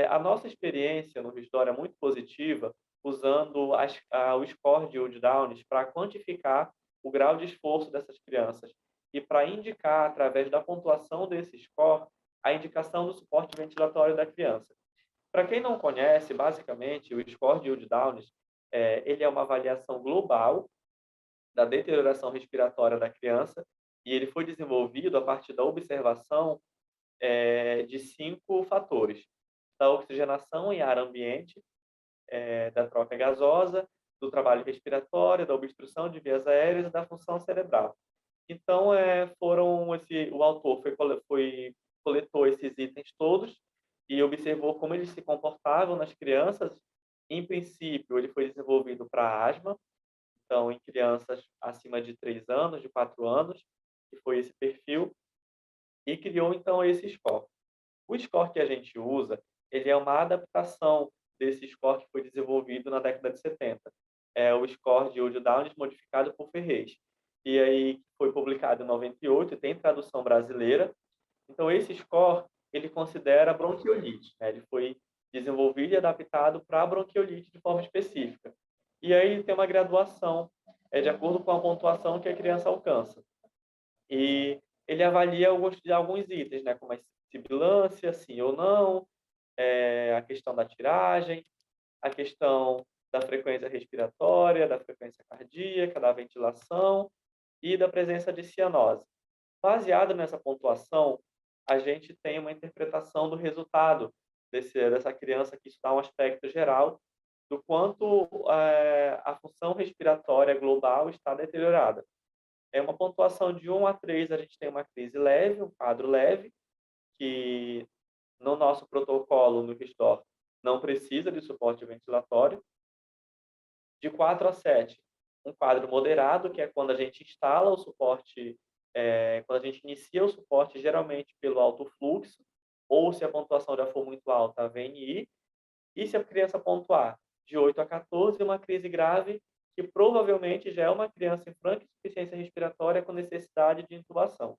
A nossa experiência no Restore é muito positiva, usando o score de Wood Downs para quantificar o grau de esforço dessas crianças e para indicar, através da pontuação desse score, a indicação do suporte ventilatório da criança. Para quem não conhece, basicamente, o score de Wood Downs ele é uma avaliação global da deterioração respiratória da criança e ele foi desenvolvido a partir da observação de 5 fatores: da oxigenação em ar ambiente, da troca gasosa, do trabalho respiratório, da obstrução de vias aéreas e da função cerebral. Então, o autor coletou esses itens todos e observou como eles se comportavam nas crianças. Em princípio, ele foi desenvolvido para asma, então, em crianças acima de 3 anos, de 4 anos, que foi esse perfil, e criou, então, esse score. O score que a gente usa, ele é uma adaptação desse score que foi desenvolvido na década de 70. É o score de Wood Downes modificado por Ferrez. E aí foi publicado em 98, e tem tradução brasileira. Então esse score, ele considera bronquiolite, né? Ele foi desenvolvido e adaptado para a bronquiolite de forma específica. E aí tem uma graduação, de acordo com a pontuação que a criança alcança. E ele avalia alguns itens, né, como a sibilância, sim ou não, a questão da tiragem, a questão da frequência respiratória, da frequência cardíaca, da ventilação e da presença de cianose. Baseado nessa pontuação, a gente tem uma interpretação do resultado dessa criança, que isso dá um aspecto geral do quanto a função respiratória global está deteriorada. É uma pontuação de 1 a 3, a gente tem uma crise leve, um quadro leve, que no nosso protocolo, no Restore, não precisa de suporte ventilatório. De 4 a 7, um quadro moderado, que é quando a gente instala o suporte, quando a gente inicia o suporte, geralmente pelo alto fluxo, ou se a pontuação já for muito alta, a VNI. E se a criança pontuar de 8 a 14, uma crise grave, que provavelmente já é uma criança em franca insuficiência respiratória com necessidade de intubação.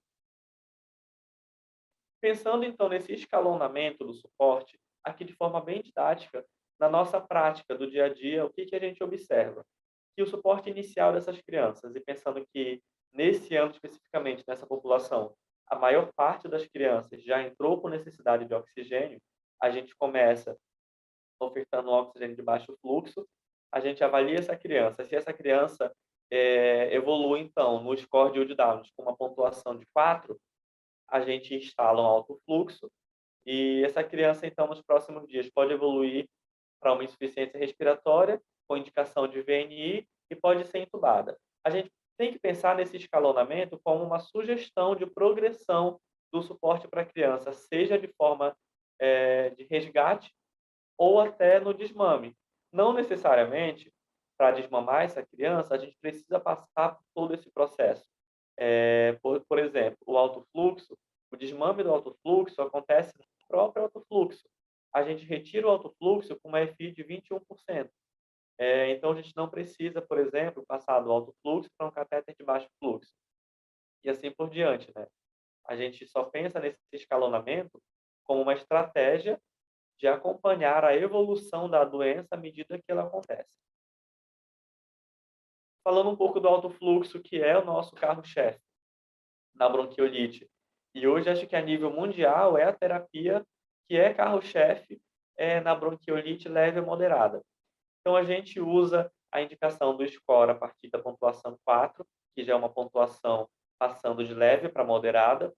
Pensando então nesse escalonamento do suporte, aqui de forma bem didática, na nossa prática do dia a dia, o que que a gente observa? Que o suporte inicial dessas crianças, e pensando que nesse ano especificamente, nessa população, a maior parte das crianças já entrou com necessidade de oxigênio, a gente começa ofertando oxigênio de baixo fluxo, a gente avalia essa criança. Se essa criança evolui, então, no score de Wood Downes com uma pontuação de 4, a gente instala um alto fluxo e essa criança, então, nos próximos dias pode evoluir para uma insuficiência respiratória com indicação de VNI e pode ser entubada. A gente tem que pensar nesse escalonamento como uma sugestão de progressão do suporte para a criança, seja de forma de resgate ou até no desmame. Não necessariamente, para desmamar essa criança, a gente precisa passar por todo esse processo. Por exemplo, o alto fluxo, o desmame do alto fluxo acontece no próprio alto fluxo. A gente retira o alto fluxo com uma FI de 21%. Então, a gente não precisa, por exemplo, passar do alto fluxo para um catéter de baixo fluxo. E assim por diante, né? A gente só pensa nesse escalonamento como uma estratégia de acompanhar a evolução da doença à medida que ela acontece. Falando um pouco do alto fluxo, que é o nosso carro-chefe na bronquiolite. E hoje acho que a nível mundial é a terapia que é carro-chefe na bronquiolite leve e moderada. Então a gente usa a indicação do score a partir da pontuação 4, que já é uma pontuação passando de leve para moderada.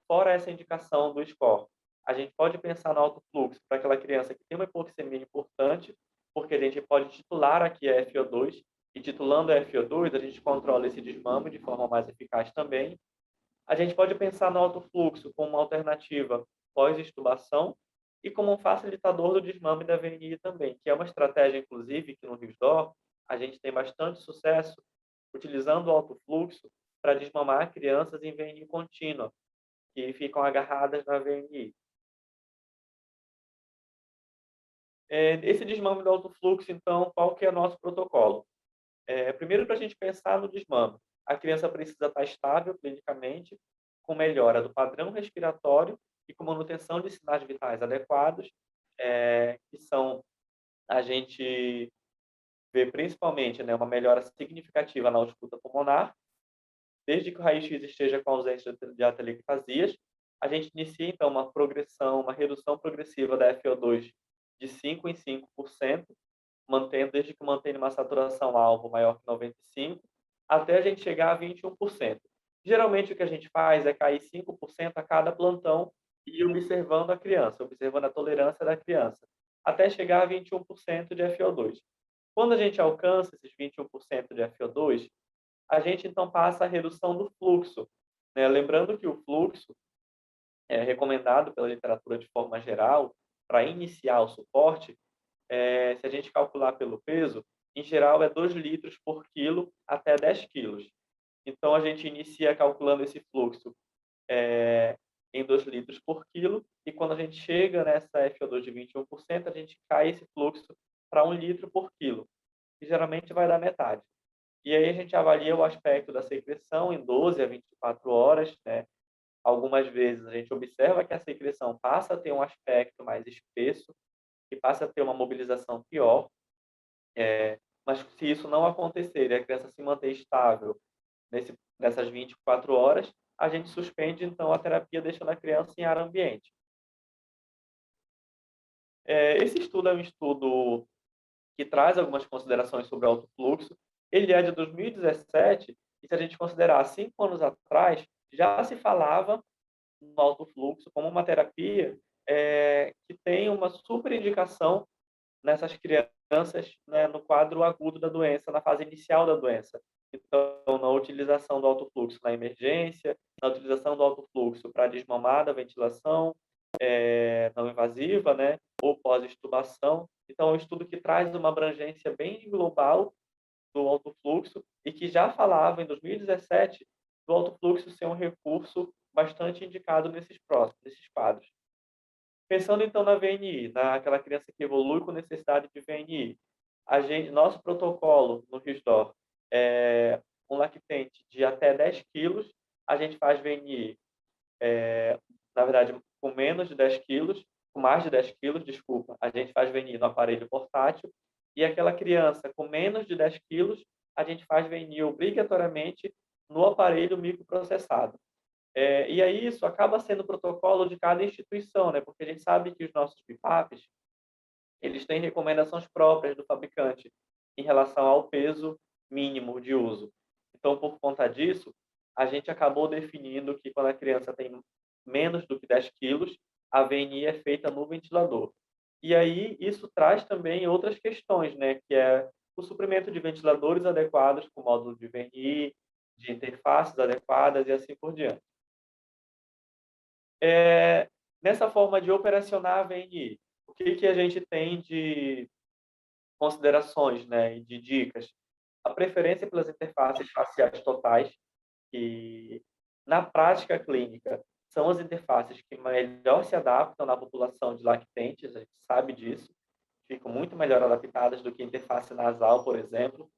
Fora essa indicação do score, a gente pode pensar no alto fluxo para aquela criança que tem uma hipoxemia importante, porque a gente pode titular aqui a FO2, e titulando a FO2, a gente controla esse desmame de forma mais eficaz também. A gente pode pensar no alto fluxo como uma alternativa pós-extubação e como um facilitador do desmame da VNI também, que é uma estratégia, inclusive, que no RISDOR a gente tem bastante sucesso utilizando o alto fluxo para desmamar crianças em VNI contínua, que ficam agarradas na VNI. Esse desmame do alto fluxo, então, qual que é o nosso protocolo? Primeiro, para a gente pensar no desmame, a criança precisa estar estável clinicamente, com melhora do padrão respiratório e com manutenção de sinais vitais adequados, que são a gente vê principalmente, né, uma melhora significativa na ausculta pulmonar, desde que o raio-x esteja com ausência de atelectasias. A gente inicia, então, uma progressão, uma redução progressiva da FO2 de 5 em 5%, mantendo, desde que mantém uma saturação alvo maior que 95, até a gente chegar a 21%. Geralmente, o que a gente faz é cair 5% a cada plantão e ir observando a criança, observando a tolerância da criança, até chegar a 21% de FO2. Quando a gente alcança esses 21% de FO2, a gente então passa a redução do fluxo, né? Lembrando que o fluxo é recomendado pela literatura de forma geral para iniciar o suporte, se a gente calcular pelo peso, em geral, é 2 litros por quilo até 10 quilos. Então, a gente inicia calculando esse fluxo em 2 litros por quilo, e quando a gente chega nessa FO2 de 21%, a gente cai esse fluxo para 1 litro por quilo, que geralmente vai dar metade. E aí a gente avalia o aspecto da secreção em 12 a 24 horas, né? Algumas vezes a gente observa que a secreção passa a ter um aspecto mais espesso e passa a ter uma mobilização pior, mas se isso não acontecer e a criança se manter estável nessas 24 horas, a gente suspende então a terapia deixando a criança em ar ambiente. Esse estudo é um estudo que traz algumas considerações sobre o alto fluxo. Ele é de 2017 e se a gente considerar 5 anos atrás, já se falava no alto fluxo como uma terapia que tem uma super indicação nessas crianças, né, no quadro agudo da doença, na fase inicial da doença. Então, na utilização do alto fluxo na emergência, na utilização do alto fluxo para desmamada, ventilação não invasiva, né, ou pós-extubação. Então, é um estudo que traz uma abrangência bem global do alto fluxo e que já falava, em 2017, do alto fluxo ser um recurso bastante indicado nesses quadros. Pensando então na VNI, naquela criança que evolui com necessidade de VNI, nosso protocolo no RISDOR é um lactente de até 10 quilos, a gente faz VNI, na verdade, com menos de 10 quilos, com mais de 10 quilos, desculpa, a gente faz VNI no aparelho portátil, e aquela criança com menos de 10 quilos, a gente faz VNI obrigatoriamente no aparelho microprocessado. E aí isso acaba sendo o protocolo de cada instituição, né? Porque a gente sabe que os nossos BIPAPs, eles têm recomendações próprias do fabricante em relação ao peso mínimo de uso. Então, por conta disso, a gente acabou definindo que quando a criança tem menos do que 10 quilos, a VNI é feita no ventilador. E aí isso traz também outras questões, né? Que é o suprimento de ventiladores adequados com módulo de VNI, de interfaces adequadas e assim por diante. Nessa forma de operacionar a VNI, o que a gente tem de considerações, né, e de dicas? A preferência pelas interfaces faciais totais, que na prática clínica são as interfaces que melhor se adaptam na população de lactentes, a gente sabe disso, ficam muito melhor adaptadas do que a interface nasal, por exemplo.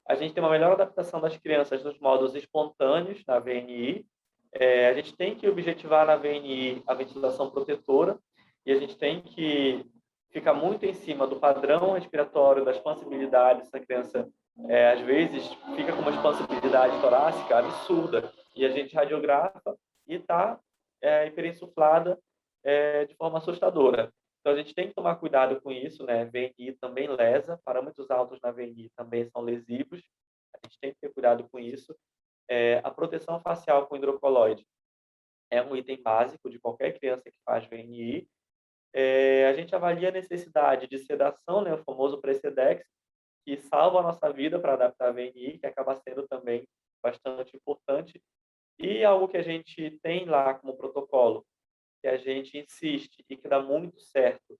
A gente tem uma melhor adaptação das crianças nos modos espontâneos na VNI. A gente tem que objetivar na VNI a ventilação protetora e a gente tem que ficar muito em cima do padrão respiratório, da expansibilidade. Essa criança, às vezes, fica com uma expansibilidade torácica absurda e a gente radiografa e está hiperinsuflada de forma assustadora. Então, a gente tem que tomar cuidado com isso, né? VNI também lesa, parâmetros altos na VNI também são lesivos, a gente tem que ter cuidado com isso. A proteção facial com hidrocoloide é um item básico de qualquer criança que faz VNI. A gente avalia a necessidade de sedação, né, o famoso Precedex, que salva a nossa vida para adaptar a VNI, que acaba sendo também bastante importante. E algo que a gente tem lá como protocolo, que a gente insiste e que dá muito certo,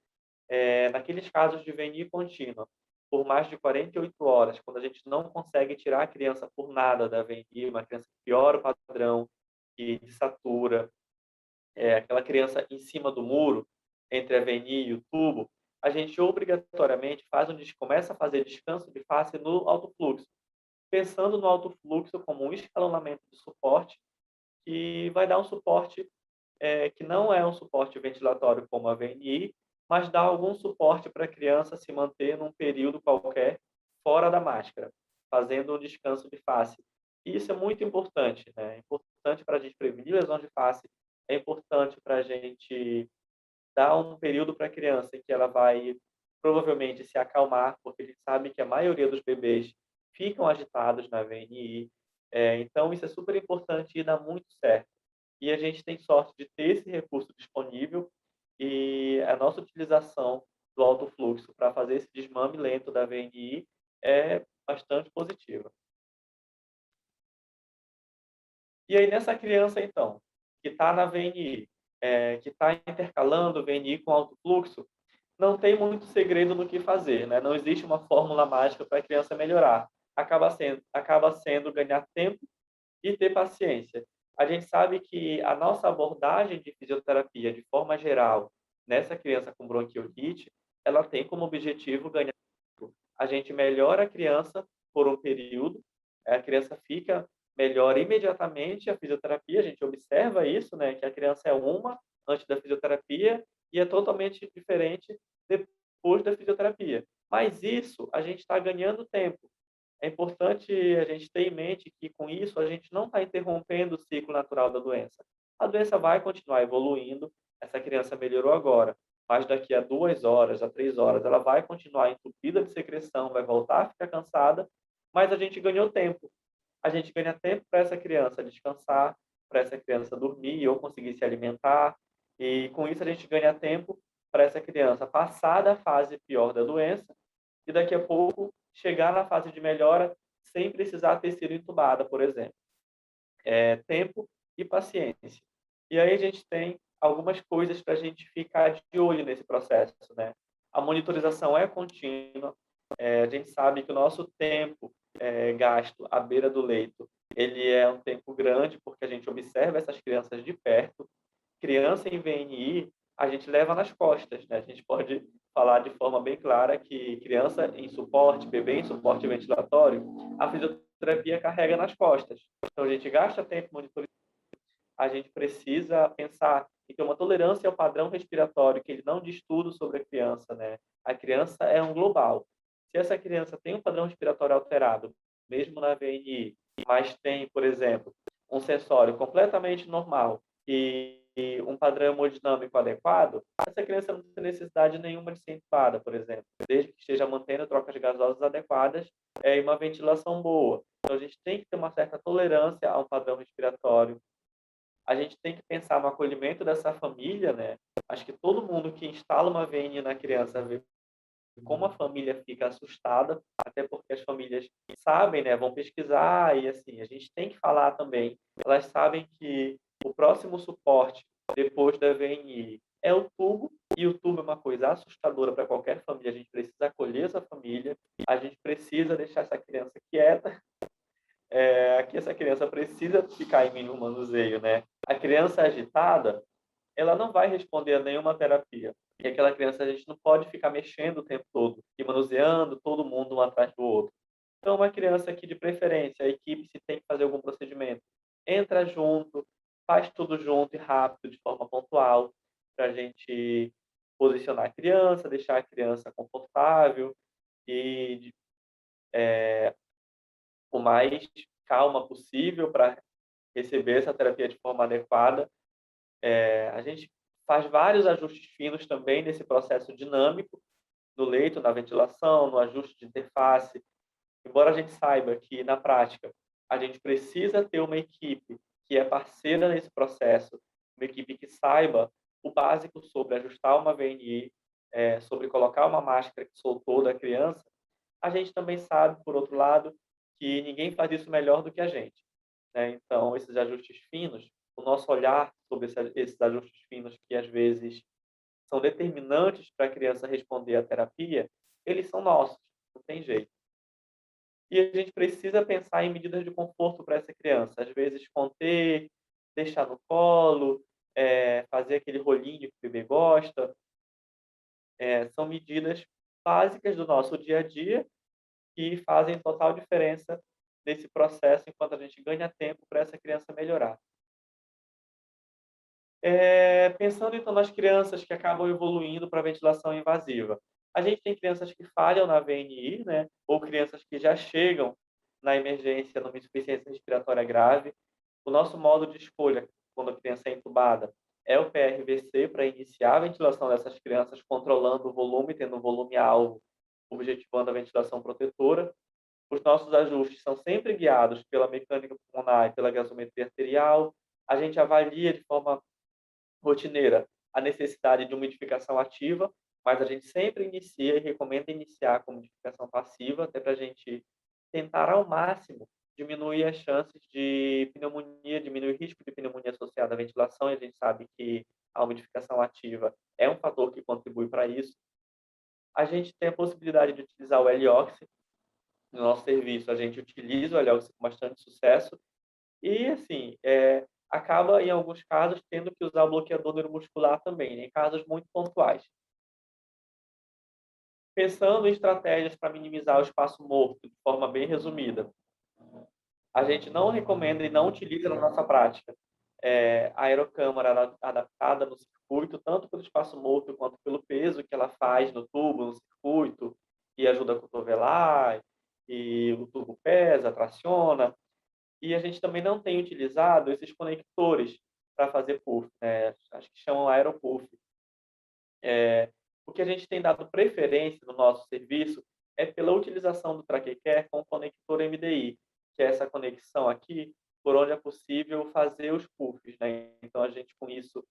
naqueles casos de VNI contínua, por mais de 48 horas, quando a gente não consegue tirar a criança por nada da VNI, uma criança que piora o padrão, que desatura, aquela criança em cima do muro, entre a VNI e o tubo, a gente obrigatoriamente começa a fazer descanso de face no alto fluxo, pensando no alto fluxo como um escalonamento de suporte, que vai dar um suporte que não é um suporte ventilatório como a VNI, mas dá algum suporte para a criança se manter num período qualquer fora da máscara, fazendo um descanso de face. E isso é muito importante, né? É importante para a gente prevenir lesão de face, é importante para a gente dar um período para a criança em que ela vai provavelmente se acalmar, porque a gente sabe que a maioria dos bebês ficam agitados na VNI, então isso é super importante e dá muito certo. E a gente tem sorte de ter esse recurso disponível e a nossa utilização do alto fluxo para fazer esse desmame lento da VNI é bastante positiva. E aí nessa criança então, que está na VNI, que está intercalando VNI com alto fluxo, não tem muito segredo no que fazer, né? Não existe uma fórmula mágica para a criança melhorar. Acaba sendo ganhar tempo e ter paciência. A gente sabe que a nossa abordagem de fisioterapia, de forma geral, nessa criança com bronquiolite, ela tem como objetivo ganhar tempo. A gente melhora a criança por um período, a criança fica melhor imediatamente a fisioterapia, a gente observa isso, né, que a criança é uma antes da fisioterapia e é totalmente diferente depois da fisioterapia. Mas isso a gente está ganhando tempo. É importante a gente ter em mente que, com isso, a gente não está interrompendo o ciclo natural da doença. A doença vai continuar evoluindo, essa criança melhorou agora, mas daqui a 2 horas, a 3 horas, ela vai continuar entupida de secreção, vai voltar a ficar cansada, mas a gente ganhou tempo. A gente ganha tempo para essa criança descansar, para essa criança dormir ou conseguir se alimentar, e com isso a gente ganha tempo para essa criança passar da fase pior da doença e daqui a pouco chegar na fase de melhora sem precisar ter sido entubada, por exemplo. Tempo e paciência. E aí a gente tem algumas coisas para a gente ficar de olho nesse processo, né? A monitorização é contínua, a gente sabe que o nosso tempo gasto à beira do leito, ele é um tempo grande, porque a gente observa essas crianças de perto. Criança em VNI, a gente leva nas costas, né? A gente pode falar de forma bem clara que criança em suporte, bebê em suporte ventilatório, a fisioterapia carrega nas costas. Então, a gente gasta tempo monitorizando, a gente precisa pensar em ter uma tolerância ao padrão respiratório, que ele não diz tudo sobre a criança, né? A criança é um global. Se essa criança tem um padrão respiratório alterado, mesmo na VNI, mas tem, por exemplo, um sensório completamente normal e um padrão hemodinâmico adequado, essa criança não tem necessidade nenhuma de ser entubada, por exemplo, desde que esteja mantendo trocas gasosas adequadas e uma ventilação boa. Então, a gente tem que ter uma certa tolerância ao padrão respiratório. A gente tem que pensar no acolhimento dessa família, né? Acho que todo mundo que instala uma VN na criança vê como a família fica assustada, até porque as famílias sabem, né, vão pesquisar e assim, a gente tem que falar também. Elas sabem que o próximo suporte depois da VNI é o tubo, e o tubo é uma coisa assustadora para qualquer família. A gente precisa acolher essa família, a gente precisa deixar essa criança quieta, que essa criança precisa ficar em mínimo manuseio, né? A criança agitada, ela não vai responder a nenhuma terapia. E aquela criança a gente não pode ficar mexendo o tempo todo e manuseando todo mundo um atrás do outro. Então, uma criança que, de preferência, a equipe, se tem que fazer algum procedimento, entra junto, faz tudo junto e rápido, de forma pontual, para a gente posicionar a criança, deixar a criança confortável e o mais calma possível para receber essa terapia de forma adequada. A gente faz vários ajustes finos também nesse processo dinâmico, no leito, na ventilação, no ajuste de interface. Embora a gente saiba que, na prática, a gente precisa ter uma equipe que é parceira nesse processo, uma equipe que saiba o básico sobre ajustar uma VNI, sobre colocar uma máscara que soltou da criança, a gente também sabe, por outro lado, que ninguém faz isso melhor do que a gente, né? Então, esses ajustes finos, o nosso olhar sobre esses ajustes finos que às vezes são determinantes para a criança responder à terapia, eles são nossos, não tem jeito. E a gente precisa pensar em medidas de conforto para essa criança, às vezes conter, deixar no colo, fazer aquele rolinho que o bebê gosta, são medidas básicas do nosso dia a dia que fazem total diferença nesse processo enquanto a gente ganha tempo para essa criança melhorar. Pensando então nas crianças que acabam evoluindo para a ventilação invasiva, a gente tem crianças que falham na VNI, né, ou crianças que já chegam na emergência numa insuficiência respiratória grave. O nosso modo de escolha, quando a criança é entubada, é o PRVC para iniciar a ventilação dessas crianças, controlando o volume, tendo um volume alvo, objetivando a ventilação protetora. Os nossos ajustes são sempre guiados pela mecânica pulmonar e pela gasometria arterial. A gente avalia de forma rotineira a necessidade de umidificação ativa, mas a gente sempre inicia e recomenda iniciar com umidificação passiva, até para a gente tentar ao máximo diminuir as chances de pneumonia, diminuir o risco de pneumonia associada à ventilação, e a gente sabe que a umidificação ativa é um fator que contribui para isso. A gente tem a possibilidade de utilizar o Heliox no nosso serviço. A gente utiliza o Heliox com bastante sucesso e, assim, acaba, em alguns casos, tendo que usar o bloqueador neuromuscular também, né, em casos muito pontuais. Pensando em estratégias para minimizar o espaço morto de forma bem resumida, a gente não recomenda e não utiliza na nossa prática a aerocâmara adaptada no circuito, tanto pelo espaço morto quanto pelo peso que ela faz no tubo, no circuito, e ajuda a cotovelar, e o tubo pesa, traciona. E a gente também não tem utilizado esses conectores para fazer puff, né? Acho que chamam aeropuff. O que a gente tem dado preferência no nosso serviço é pela utilização do Tracker Care com o conector MDI, que é essa conexão aqui, por onde é possível fazer os puffs, né? Então, a gente, com isso,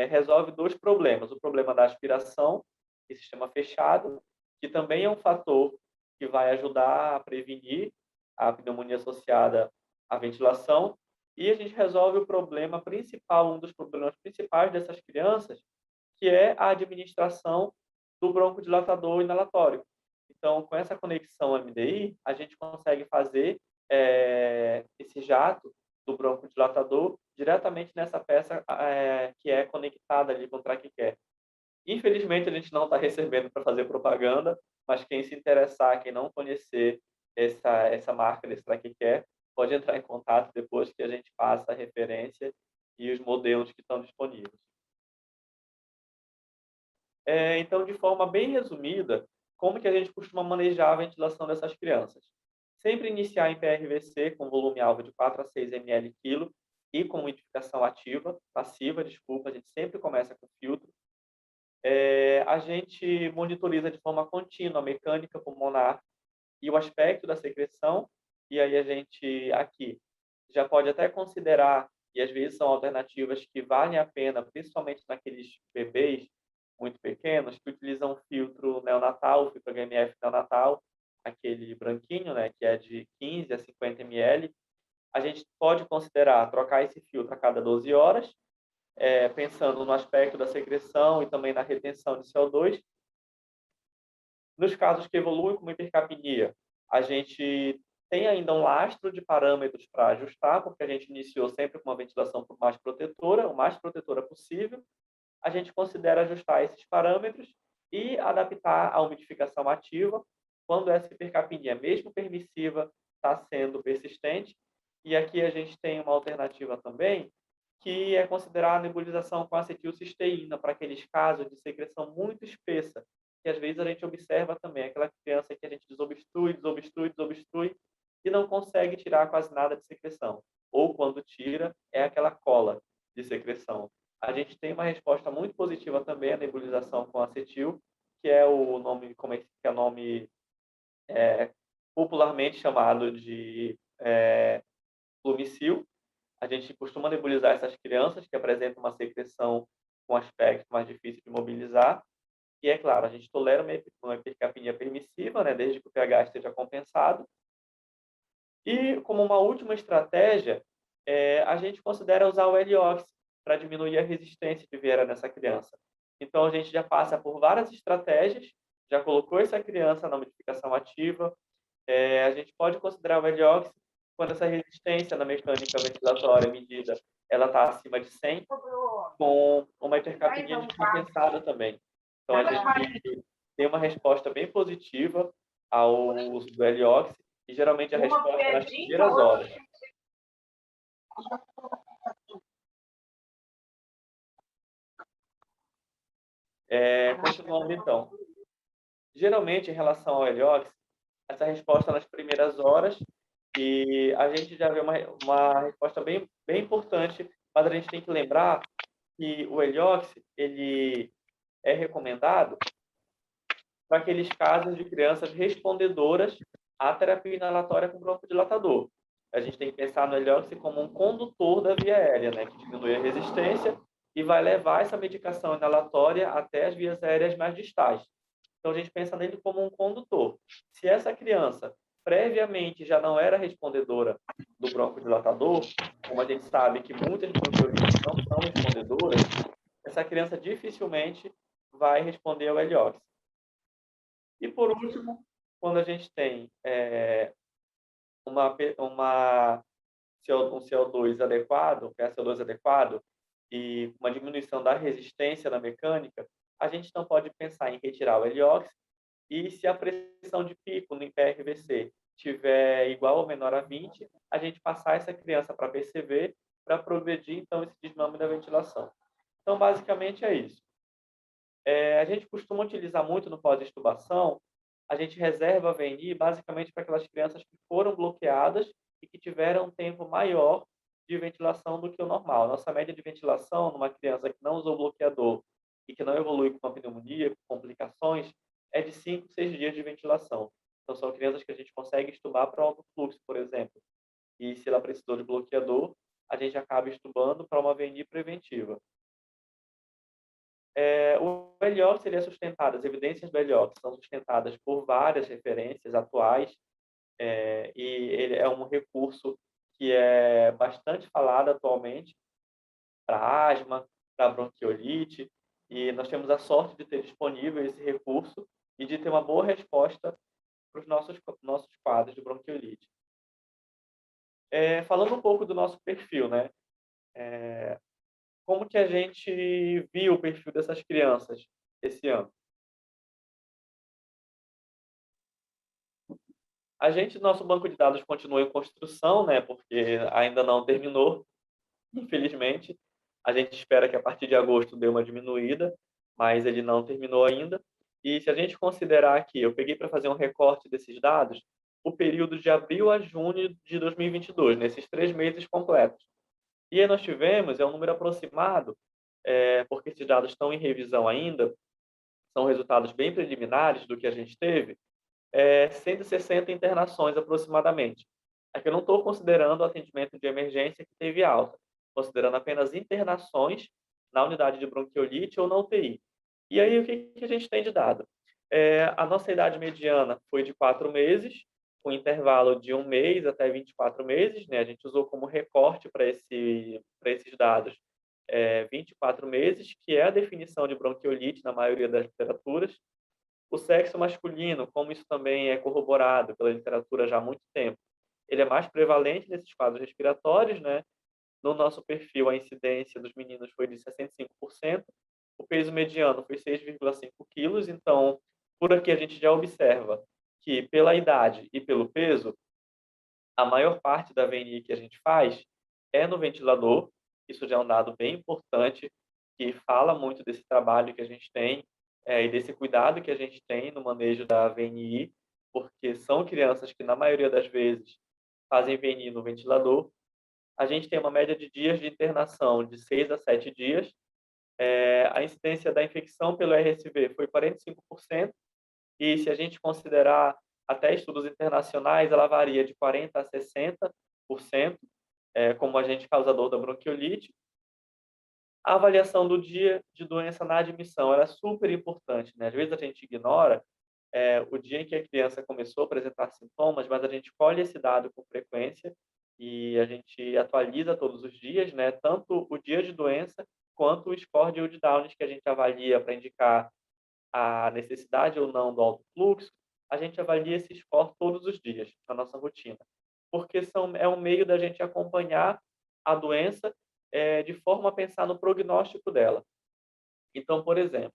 resolve dois problemas. O problema da aspiração, em sistema fechado, que também é um fator que vai ajudar a prevenir a pneumonia associada à ventilação, e a gente resolve o problema principal, um dos problemas principais dessas crianças, que é a administração do broncodilatador inalatório. Então, com essa conexão MDI, a gente consegue fazer esse jato do broncodilatador diretamente nessa peça que é conectada ali com o TraqueCare. Infelizmente, a gente não está recebendo para fazer propaganda, mas quem se interessar, quem não conhecer essa marca desse TraqueCare, pode entrar em contato depois que a gente passa a referência e os modelos que estão disponíveis. Então, de forma bem resumida, como que a gente costuma manejar a ventilação dessas crianças? Sempre iniciar em PRVC com volume-alvo de 4 a 6 ml quilo e com umidificação passiva, desculpa, a gente sempre começa com filtro. A gente monitoriza de forma contínua a mecânica pulmonar e o aspecto da secreção, e aí a gente aqui já pode até considerar, e às vezes são alternativas que valem a pena, principalmente naqueles bebês muito pequenos, que utilizam um filtro neonatal, o filtro HMF neonatal, aquele branquinho, né, que é de 15 a 50 ml. A gente pode considerar trocar esse filtro a cada 12 horas, pensando no aspecto da secreção e também na retenção de CO2. Nos casos que evoluem com uma hipercapnia, a gente tem ainda um lastro de parâmetros para ajustar, porque a gente iniciou sempre com uma ventilação mais protetora, o mais protetora possível. A gente considera ajustar esses parâmetros e adaptar a umidificação ativa quando essa hipercapnia, mesmo permissiva, está sendo persistente. E aqui a gente tem uma alternativa também, que é considerar a nebulização com acetilcisteína para aqueles casos de secreção muito espessa, que às vezes a gente observa também, aquela criança que a gente desobstrui e não consegue tirar quase nada de secreção. Ou quando tira, é aquela cola de secreção. A gente tem uma resposta muito positiva também à nebulização com acetil, que é o nome, que é o nome popularmente chamado de Flumicil. A gente costuma nebulizar essas crianças que apresentam uma secreção com aspecto mais difícil de mobilizar. E, é claro, a gente tolera uma hipercapnia permissiva, né, desde que o pH esteja compensado. E, como uma última estratégia, a gente considera usar o Heliox para diminuir a resistência de Vieira nessa criança. Então, a gente já passa por várias estratégias, já colocou essa criança na umidificação ativa. A gente pode considerar o Heliox quando essa resistência na mecânica ventilatória medida ela está acima de 100, com uma hipercapnia descompensada também. Então, a gente tem uma resposta bem positiva ao uso do Heliox, e geralmente a resposta é nas primeiras horas. Continuando então. Geralmente, em relação ao Heliox, essa resposta nas primeiras horas, e a gente já vê uma resposta bem, bem importante, mas a gente tem que lembrar que o Heliox, ele é recomendado para aqueles casos de crianças respondedoras à terapia inalatória com broncodilatador. A gente tem que pensar no Heliox como um condutor da via aérea, né, que diminui a resistência e vai levar essa medicação inalatória até as vias aéreas mais distais. Então, a gente pensa nele como um condutor. Se essa criança previamente já não era respondedora do broncodilatador, como a gente sabe que muitas bronquiolites não são respondedoras, essa criança dificilmente vai responder ao Heliox. E por último, quando a gente tem uma um CO2 adequado, um PaCO2 adequado e uma diminuição da resistência na mecânica, a gente não pode pensar em retirar o helióxido e se a pressão de pico no IPRVC tiver igual ou menor a 20, a gente passar essa criança para PCV para progredir, então, esse desmame da ventilação. Então, basicamente é isso. A gente costuma utilizar muito no pós-extubação, a gente reserva a VNI basicamente para aquelas crianças que foram bloqueadas e que tiveram um tempo maior de ventilação do que o normal. Nossa média de ventilação numa criança que não usou bloqueador e que não evolui com uma pneumonia, com complicações, é de 5, 6 dias de ventilação. Então, são crianças que a gente consegue estubar para alto fluxo, por exemplo. E se ela precisou de bloqueador, a gente acaba estubando para uma VNI preventiva. O Heliox ele é sustentado, as evidências do Heliox são sustentadas por várias referências atuais, e ele é um recurso que é bastante falado atualmente para asma, para bronquiolite, e nós temos a sorte de ter disponível esse recurso e de ter uma boa resposta para os nossos quadros de bronquiolite. Falando um pouco do nosso perfil, né? Como que a gente viu o perfil dessas crianças esse ano? A gente, nosso banco de dados continua em construção, né, porque ainda não terminou, infelizmente. A gente espera que a partir de agosto dê uma diminuída, mas ele não terminou ainda. E se a gente considerar aqui, eu peguei para fazer um recorte desses dados, o período de abril a junho de 2022, nesses 3 meses completos. E aí nós tivemos, é um número aproximado, porque esses dados estão em revisão ainda, são resultados bem preliminares do que a gente teve, 160 internações aproximadamente. Aqui eu não estou considerando o atendimento de emergência que teve alta, considerando apenas internações na unidade de bronquiolite ou na UTI. E aí, o que a gente tem de dado? A nossa idade mediana foi de 4 meses, com intervalo de 1 mês até 24 meses, né? A gente usou como recorte para esses dados 24 meses, que é a definição de bronquiolite na maioria das literaturas. O sexo masculino, como isso também é corroborado pela literatura já há muito tempo, ele é mais prevalente nesses quadros respiratórios, né? No nosso perfil, a incidência dos meninos foi de 65%, o peso mediano foi 6,5 quilos, então, por aqui a gente já observa que, pela idade e pelo peso, a maior parte da VNI que a gente faz é no ventilador, isso já é um dado bem importante, que fala muito desse trabalho que a gente tem, e desse cuidado que a gente tem no manejo da VNI, porque são crianças que, na maioria das vezes, fazem VNI no ventilador. A gente tem uma média de dias de internação de 6 a 7 dias. A incidência da infecção pelo RSV foi 45%, e se a gente considerar até estudos internacionais, ela varia de 40% a 60%, como agente causador da bronquiolite. A avaliação do dia de doença na admissão era super importante, né? Às vezes a gente ignora o dia em que a criança começou a apresentar sintomas, mas a gente colhe esse dado com frequência e a gente atualiza todos os dias, né? Tanto o dia de doença quanto o score de Wood Downs que a gente avalia para indicar a necessidade ou não do alto fluxo, a gente avalia esse score todos os dias na nossa rotina, porque é um meio da gente acompanhar a doença de forma a pensar no prognóstico dela. Então, por exemplo,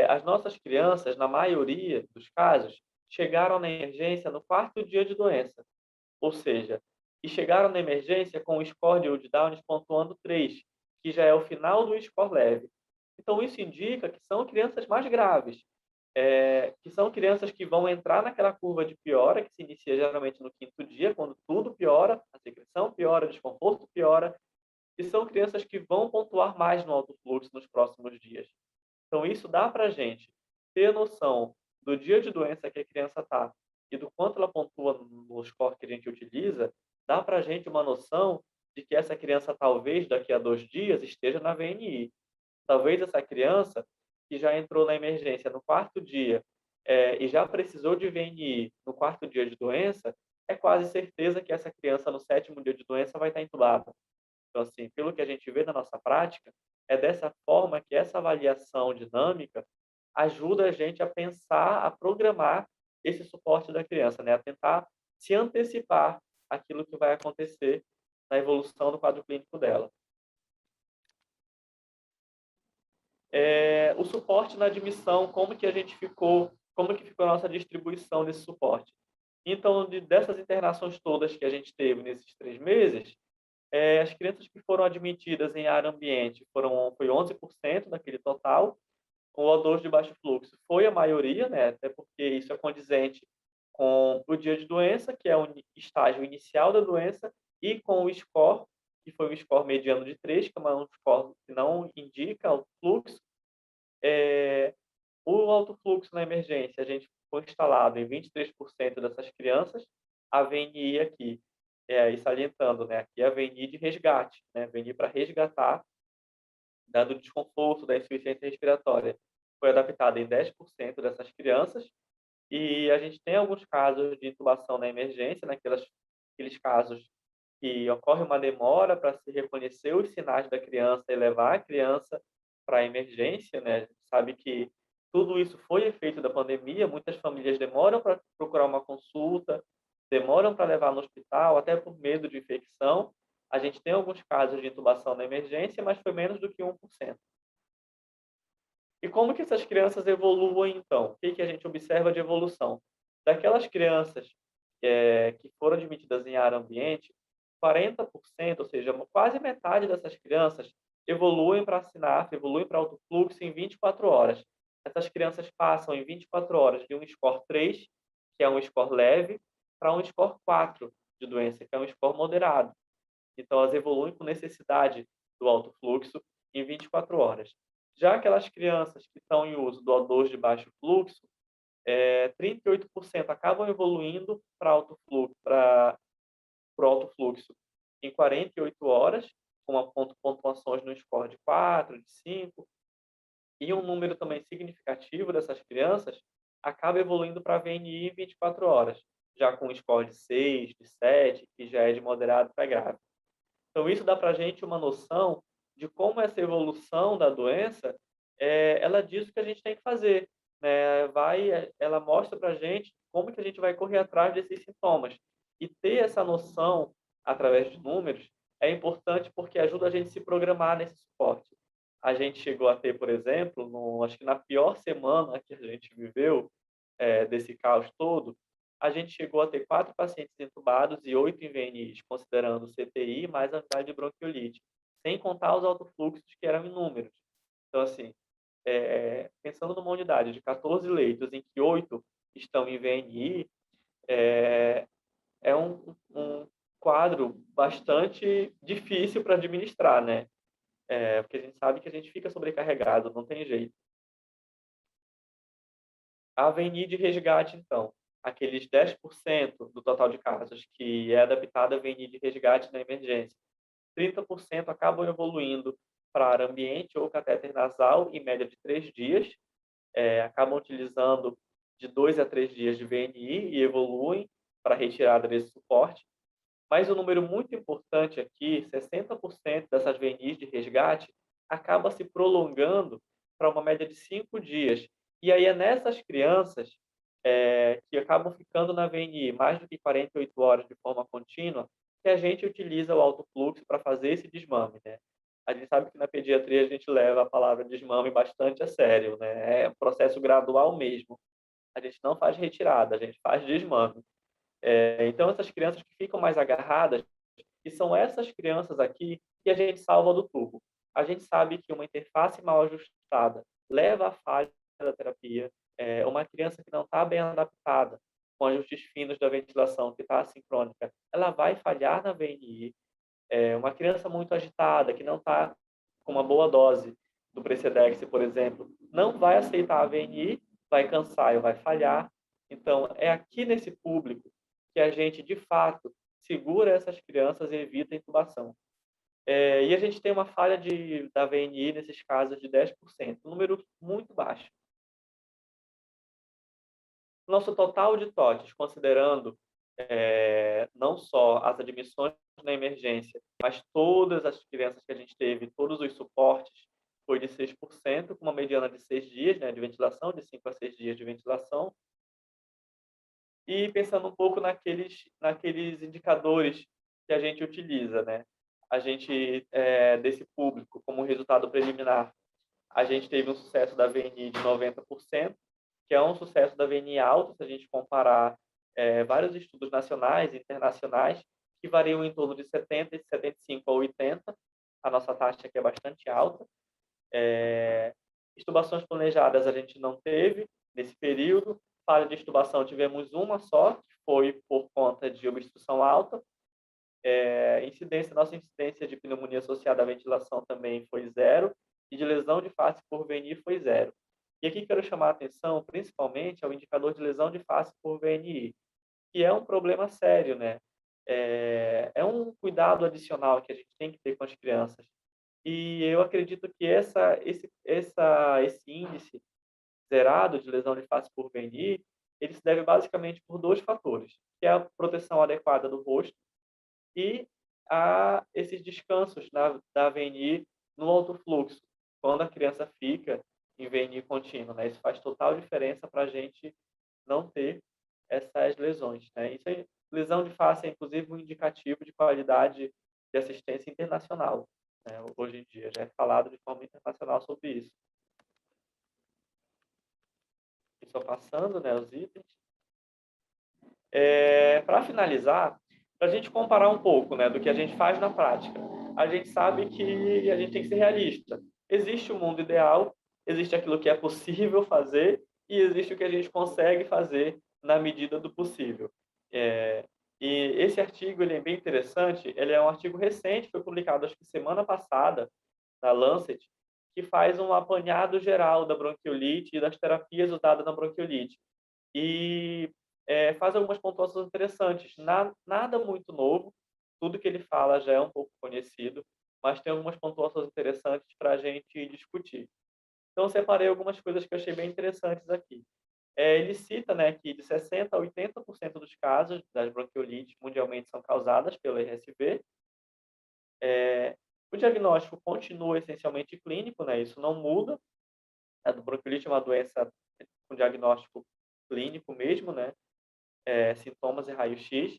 as nossas crianças, na maioria dos casos, chegaram na emergência no quarto dia de doença, ou seja, e chegaram na emergência com o score de Wood Downs pontuando 3, que já é o final do score leve. Então, isso indica que são crianças mais graves, que são crianças que vão entrar naquela curva de piora, que se inicia geralmente no quinto dia, quando tudo piora, a secreção piora, o desconforto piora, e são crianças que vão pontuar mais no alto fluxo nos próximos dias. Então, isso dá para a gente ter noção do dia de doença que a criança está e do quanto ela pontua no score que a gente utiliza, dá para a gente uma noção de que essa criança, talvez, daqui a 2 dias, esteja na VNI. Talvez essa criança, que já entrou na emergência no quarto dia, e já precisou de VNI no quarto dia de doença, é quase certeza que essa criança, no 7º dia de doença, vai estar entubada. Então, assim, pelo que a gente vê na nossa prática, é dessa forma que essa avaliação dinâmica ajuda a gente a pensar, a programar esse suporte da criança, né? A tentar se antecipar aquilo que vai acontecer na evolução do quadro clínico dela. O suporte na admissão, como que ficou a nossa distribuição desse suporte? Então, dessas internações todas que a gente teve nesses 3 meses, as crianças que foram admitidas em área ambiente foi 11% daquele total. O O2 de baixo fluxo foi a maioria, né? Até porque isso é condizente com o dia de doença, que é o estágio inicial da doença, e com o score, que foi um score mediano de 3, que é um score que não indica o fluxo. O alto fluxo na emergência, a gente foi instalado em 23% dessas crianças. A VNI aqui, e salientando, né, aqui é a VNI de resgate, né, VNI para resgatar, dado o desconforto da insuficiência respiratória. Foi adaptada em 10% dessas crianças, e a gente tem alguns casos de intubação na emergência, aqueles casos que ocorre uma demora para se reconhecer os sinais da criança e levar a criança para a emergência, né? A gente sabe que tudo isso foi efeito da pandemia, muitas famílias demoram para procurar uma consulta, demoram para levar no hospital, até por medo de infecção. A gente tem alguns casos de intubação na emergência, mas foi menos do que 1%. E como que essas crianças evoluem, então? O que que a gente observa de evolução? Daquelas crianças que foram admitidas em área ambiente, 40%, ou seja, quase metade dessas crianças evoluem para SINAF, evoluem para alto fluxo em 24 horas. Essas crianças passam em 24 horas de um score 3, que é um score leve, para um score 4 de doença, que é um score moderado. Então, elas evoluem com necessidade do alto fluxo em 24 horas. Já aquelas crianças que estão em uso do O2 de baixo fluxo, 38% acabam evoluindo para o alto fluxo em 48 horas, com pontuações no score de 4, de 5, e um número também significativo dessas crianças acaba evoluindo para a VNI em 24 horas, já com um score de 6, de 7, que já é de moderado para grave. Então, isso dá para a gente uma noção de como essa evolução da doença, ela diz o que a gente tem que fazer, né? Ela mostra para a gente como que a gente vai correr atrás desses sintomas. E ter essa noção, através de números, é importante porque ajuda a gente a se programar nesse suporte. A gente chegou a ter, por exemplo, acho que na pior semana que a gente viveu, desse caos todo, a gente chegou a ter 4 pacientes entubados e 8 em VNIs, considerando CTI mais a unidade de bronquiolite, sem contar os autofluxos, que eram inúmeros. Então, assim, pensando numa unidade de 14 leitos, em que 8 estão em VNI, é um quadro bastante difícil para administrar, né? Porque a gente sabe que a gente fica sobrecarregado, não tem jeito. A VNI de resgate, então, aqueles 10% do total de casos que é adaptada a VNI de resgate na emergência, 30% acabam evoluindo para ar ambiente ou catéter nasal em média de 3 dias, acabam utilizando de 2 a 3 dias de VNI e evoluem para a retirada desse suporte. Mas um número muito importante aqui, 60% dessas VNIs de resgate acaba se prolongando para uma média de 5 dias. E aí é nessas crianças que acabam ficando na VNI mais do que 48 horas de forma contínua, que a gente utiliza o alto fluxo para fazer esse desmame, né? A gente sabe que na pediatria a gente leva a palavra desmame bastante a sério, né? É um processo gradual mesmo. A gente não faz retirada, a gente faz desmame. Então, essas crianças que ficam mais agarradas, e são essas crianças aqui que a gente salva do tubo. A gente sabe que uma interface mal ajustada leva à falha da terapia. Uma criança que não está bem adaptada com ajustes finos da ventilação, que está assincrônica, ela vai falhar na VNI. Uma criança muito agitada, que não está com uma boa dose do Precedex, por exemplo, não vai aceitar a VNI, vai cansar e vai falhar. Então, é aqui nesse público que a gente, de fato, segura essas crianças e evita a intubação. E a gente tem uma falha da VNI nesses casos de 10%, um número muito baixo. Nosso total de TOTs, considerando não só as admissões na emergência, mas todas as crianças que a gente teve, todos os suportes, foi de 6%, com uma mediana de 6 dias, né, de ventilação, de 5 a 6 dias de ventilação. E pensando um pouco naqueles indicadores que a gente utiliza, né? A gente, desse público, como resultado preliminar, a gente teve um sucesso da VNI de 90%, que é um sucesso da VNI alto, se a gente comparar vários estudos nacionais e internacionais, que variam em torno de 70, de 75 a 80. A nossa taxa aqui é bastante alta. Extubações planejadas a gente não teve nesse período. Falha de extubação tivemos uma só, que foi por conta de obstrução alta. Nossa incidência de pneumonia associada à ventilação também foi 0, e de lesão de face por VNI foi 0. E aqui quero chamar a atenção, principalmente, ao indicador de lesão de face por VNI, que é um problema sério, né? É um cuidado adicional que a gente tem que ter com as crianças. E eu acredito que esse índice zerado de lesão de face por VNI, ele se deve basicamente por 2 fatores, que é a proteção adequada do rosto e a esses descansos da VNI no alto fluxo, quando a criança fica em VNI contínuo, né? Isso faz total diferença para a gente não ter essas lesões, né? Lesão de face é inclusive um indicativo de qualidade de assistência internacional, né? Hoje em dia já é falado de forma internacional sobre isso. E só passando, né, os itens. Para finalizar, para a gente comparar um pouco, né, do que a gente faz na prática, a gente sabe que a gente tem que ser realista. Existe o mundo ideal, existe aquilo que é possível fazer e existe o que a gente consegue fazer na medida do possível. E esse artigo ele é bem interessante, ele é um artigo recente, foi publicado acho que semana passada na Lancet, que faz um apanhado geral da bronquiolite e das terapias usadas na bronquiolite. E faz algumas pontuações interessantes. Nada muito novo, tudo que ele fala já é um pouco conhecido, mas tem algumas pontuações interessantes para a gente discutir. Então, eu separei algumas coisas que eu achei bem interessantes aqui. Ele cita, né, que de 60% a 80% dos casos das bronquiolites mundialmente são causadas pelo RSV. O diagnóstico continua essencialmente clínico, né, isso não muda. A bronquiolite é uma doença com diagnóstico clínico mesmo, né, sintomas e raio-x.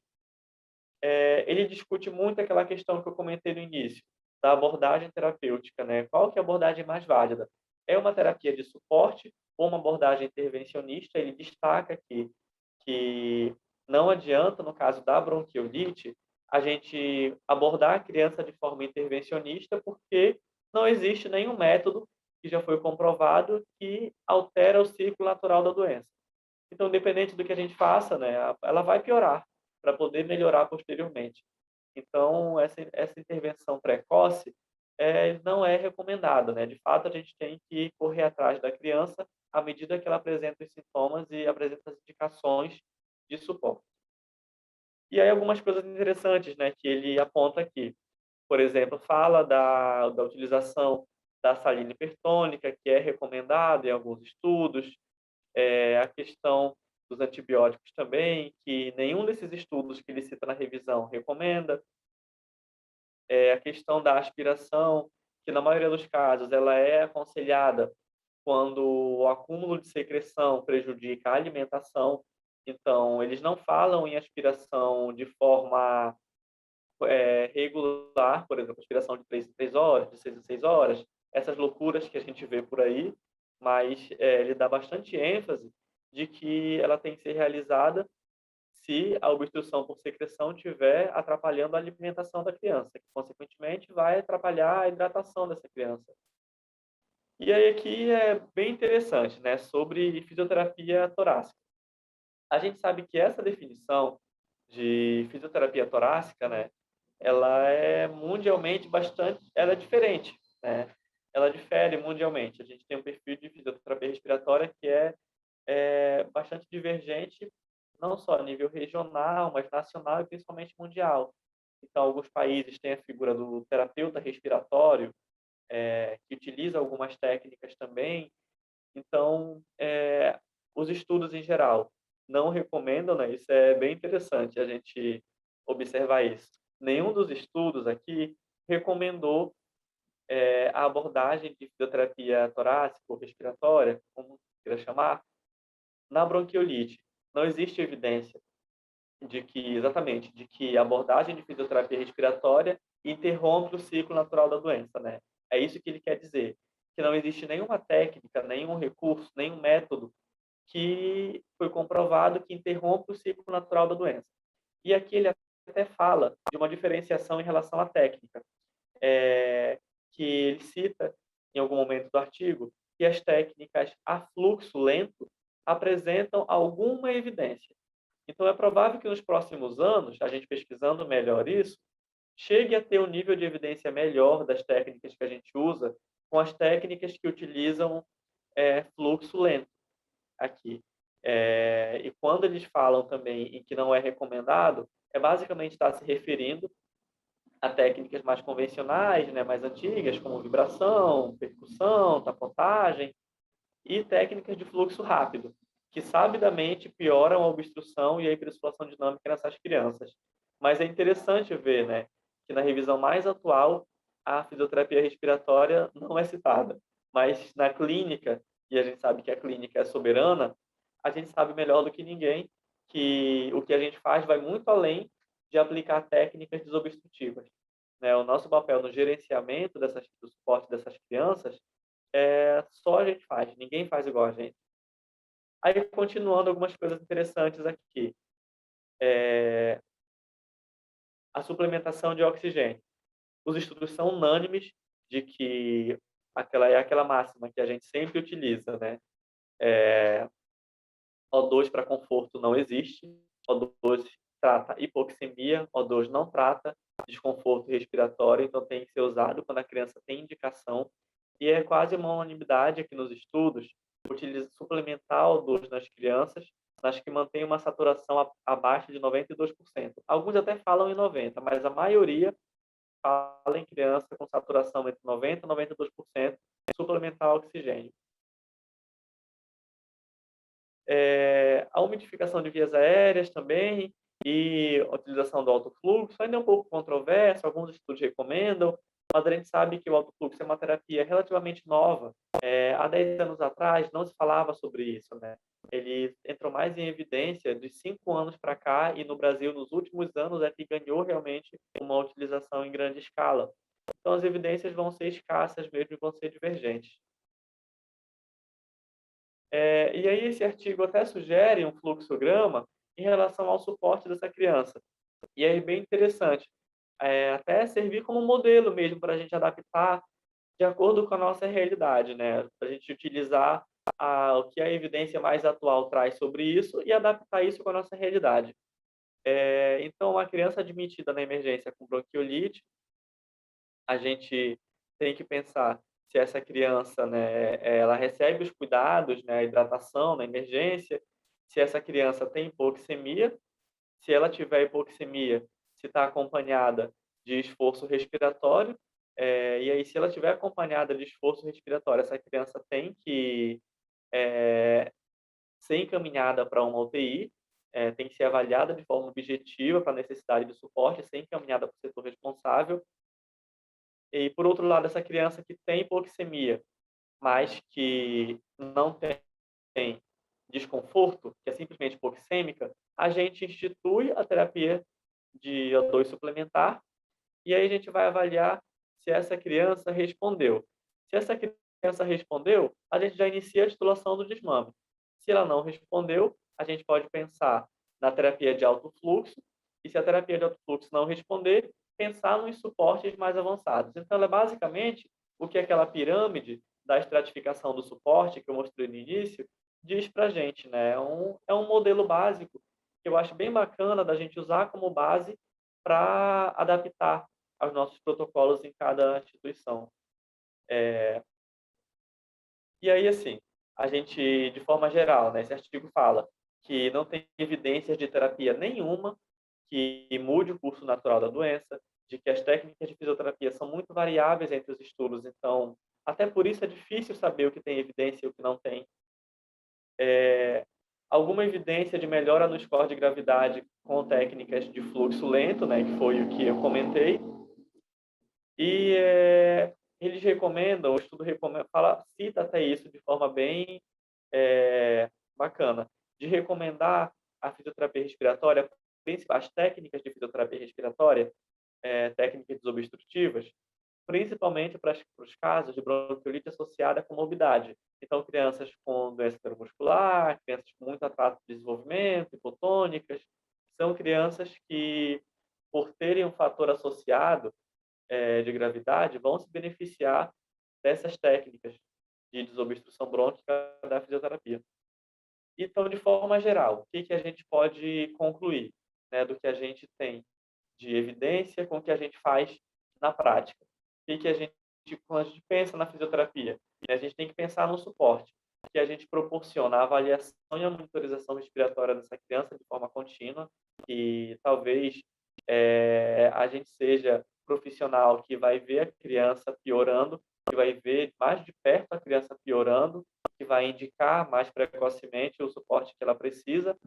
Ele discute muito aquela questão que eu comentei no início, da abordagem terapêutica, né? Qual que é a abordagem mais válida? É uma terapia de suporte ou uma abordagem intervencionista? Ele destaca aqui que não adianta, no caso da bronquiolite, a gente abordar a criança de forma intervencionista, porque não existe nenhum método que já foi comprovado que altera o ciclo natural da doença. Então, independente do que a gente faça, né, ela vai piorar para poder melhorar posteriormente. Então, essa intervenção precoce não é recomendada, né? De fato, a gente tem que correr atrás da criança à medida que ela apresenta os sintomas e apresenta as indicações de suporte. E aí algumas coisas interessantes, né, que ele aponta aqui. Por exemplo, fala da utilização da salina hipertônica, que é recomendada em alguns estudos, a questão dos antibióticos também, que nenhum desses estudos que ele cita na revisão recomenda. A questão da aspiração, que na maioria dos casos ela é aconselhada quando o acúmulo de secreção prejudica a alimentação. Então, eles não falam em aspiração de forma regular, por exemplo, aspiração de 3 em 3 horas, de 6 em 6 horas, essas loucuras que a gente vê por aí, mas ele dá bastante ênfase de que ela tem que ser realizada se a obstrução por secreção estiver atrapalhando a alimentação da criança, que consequentemente vai atrapalhar a hidratação dessa criança. E aí aqui é bem interessante, né, sobre fisioterapia torácica. A gente sabe que essa definição de fisioterapia torácica, né, ela é mundialmente ela é diferente, né? Ela difere mundialmente. A gente tem um perfil de fisioterapia respiratória que é bastante divergente, não só a nível regional, mas nacional e principalmente mundial. Então, alguns países têm a figura do terapeuta respiratório, que utiliza algumas técnicas também. Então, os estudos em geral não recomendam, né? Isso é bem interessante a gente observar isso. Nenhum dos estudos aqui recomendou a abordagem de fisioterapia torácica ou respiratória, como queira chamar, na bronquiolite. Não existe evidência de que a abordagem de fisioterapia respiratória interrompe o ciclo natural da doença, né? É isso que ele quer dizer, que não existe nenhuma técnica, nenhum recurso, nenhum método que foi comprovado que interrompe o ciclo natural da doença. E aqui ele até fala de uma diferenciação em relação à técnica, que ele cita em algum momento do artigo que as técnicas a fluxo lento apresentam alguma evidência. Então, é provável que nos próximos anos, a gente pesquisando melhor isso, chegue a ter um nível de evidência melhor das técnicas que a gente usa com as técnicas que utilizam fluxo lento aqui. E quando eles falam também em que não é recomendado, é basicamente estar se referindo a técnicas mais convencionais, né, mais antigas, como vibração, percussão, tapotagem, e técnicas de fluxo rápido, que sabidamente pioram a obstrução e a hiperexplosão dinâmica nessas crianças. Mas é interessante ver, né, que na revisão mais atual, a fisioterapia respiratória não é citada, mas na clínica, e a gente sabe que a clínica é soberana, a gente sabe melhor do que ninguém que o que a gente faz vai muito além de aplicar técnicas desobstrutivas, né? O nosso papel no gerenciamento do suporte dessas crianças só a gente faz, ninguém faz igual a gente. Aí, continuando algumas coisas interessantes aqui. A suplementação de oxigênio. Os estudos são unânimes de que aquela máxima que a gente sempre utiliza, né? O2 para conforto não existe, O2 trata hipoxemia, O2 não trata desconforto respiratório, então tem que ser usado quando a criança tem indicação. E é quase uma unanimidade aqui nos estudos suplementar O2 nas crianças, nas que mantém uma saturação abaixo de 92%. Alguns até falam em 90%, mas a maioria fala em criança com saturação entre 90% e 92%, suplementar oxigênio. A umidificação de vias aéreas também e a utilização do alto fluxo ainda é um pouco controverso, alguns estudos recomendam, mas a gente sabe que o alto fluxo é uma terapia relativamente nova. Há 10 anos atrás não se falava sobre isso, né? Ele entrou mais em evidência de 5 anos para cá e no Brasil, nos últimos anos, é que ganhou realmente uma utilização em grande escala. Então, as evidências vão ser escassas mesmo e vão ser divergentes. E aí esse artigo até sugere um fluxograma em relação ao suporte dessa criança. E é bem interessante, até servir como modelo mesmo para a gente adaptar de acordo com a nossa realidade, né? Para a gente utilizar o que a evidência mais atual traz sobre isso e adaptar isso com a nossa realidade. Então, uma criança admitida na emergência com bronquiolite, a gente tem que pensar se essa criança, né, ela recebe os cuidados, né, a hidratação na emergência, se essa criança tem hipoxemia, se ela tiver hipoxemia, se está acompanhada de esforço respiratório, e aí se ela tiver acompanhada de esforço respiratório, essa criança tem que ser encaminhada para uma UTI, tem que ser avaliada de forma objetiva para a necessidade de suporte, ser encaminhada para o setor responsável. E, por outro lado, essa criança que tem hipoxemia, mas que não tem desconforto, que é simplesmente hipoxêmica, a gente institui a terapia de O2 suplementar e aí a gente vai avaliar se essa criança respondeu. Se essa criança respondeu, a gente já inicia a titulação do desmame. Se ela não respondeu, a gente pode pensar na terapia de alto fluxo e se a terapia de alto fluxo não responder, pensar nos suportes mais avançados. Então, ela é basicamente o que aquela pirâmide da estratificação do suporte que eu mostrei no início diz para a gente, né? É um modelo básico que eu acho bem bacana da gente usar como base para adaptar aos nossos protocolos em cada instituição. E aí, assim, a gente, de forma geral, né, esse artigo fala que não tem evidências de terapia nenhuma que mude o curso natural da doença, de que as técnicas de fisioterapia são muito variáveis entre os estudos, então, até por isso é difícil saber o que tem evidência e o que não tem. Alguma evidência de melhora no score de gravidade com técnicas de fluxo lento, né, que foi o que eu comentei, e eles recomendam, o estudo recomenda, fala, cita até isso de forma bem bacana, de recomendar a fisioterapia respiratória, as técnicas de fisioterapia respiratória, técnicas desobstrutivas, principalmente para os casos de bronquiolite associada à comorbidade. Então, crianças com doença neuromuscular, crianças com muito atraso de desenvolvimento, hipotônicas, são crianças que, por terem um fator associado de gravidade, vão se beneficiar dessas técnicas de desobstrução brônquica da fisioterapia. Então, de forma geral, o que a gente pode concluir, né, do que a gente tem de evidência com o que a gente faz na prática? O que a gente, quando a gente pensa na fisioterapia, a gente tem que pensar no suporte, que a gente proporciona a avaliação e a monitorização respiratória dessa criança de forma contínua, e talvez a gente seja profissional que vai ver a criança piorando, que vai ver mais de perto a criança piorando, que vai indicar mais precocemente o suporte que ela precisa,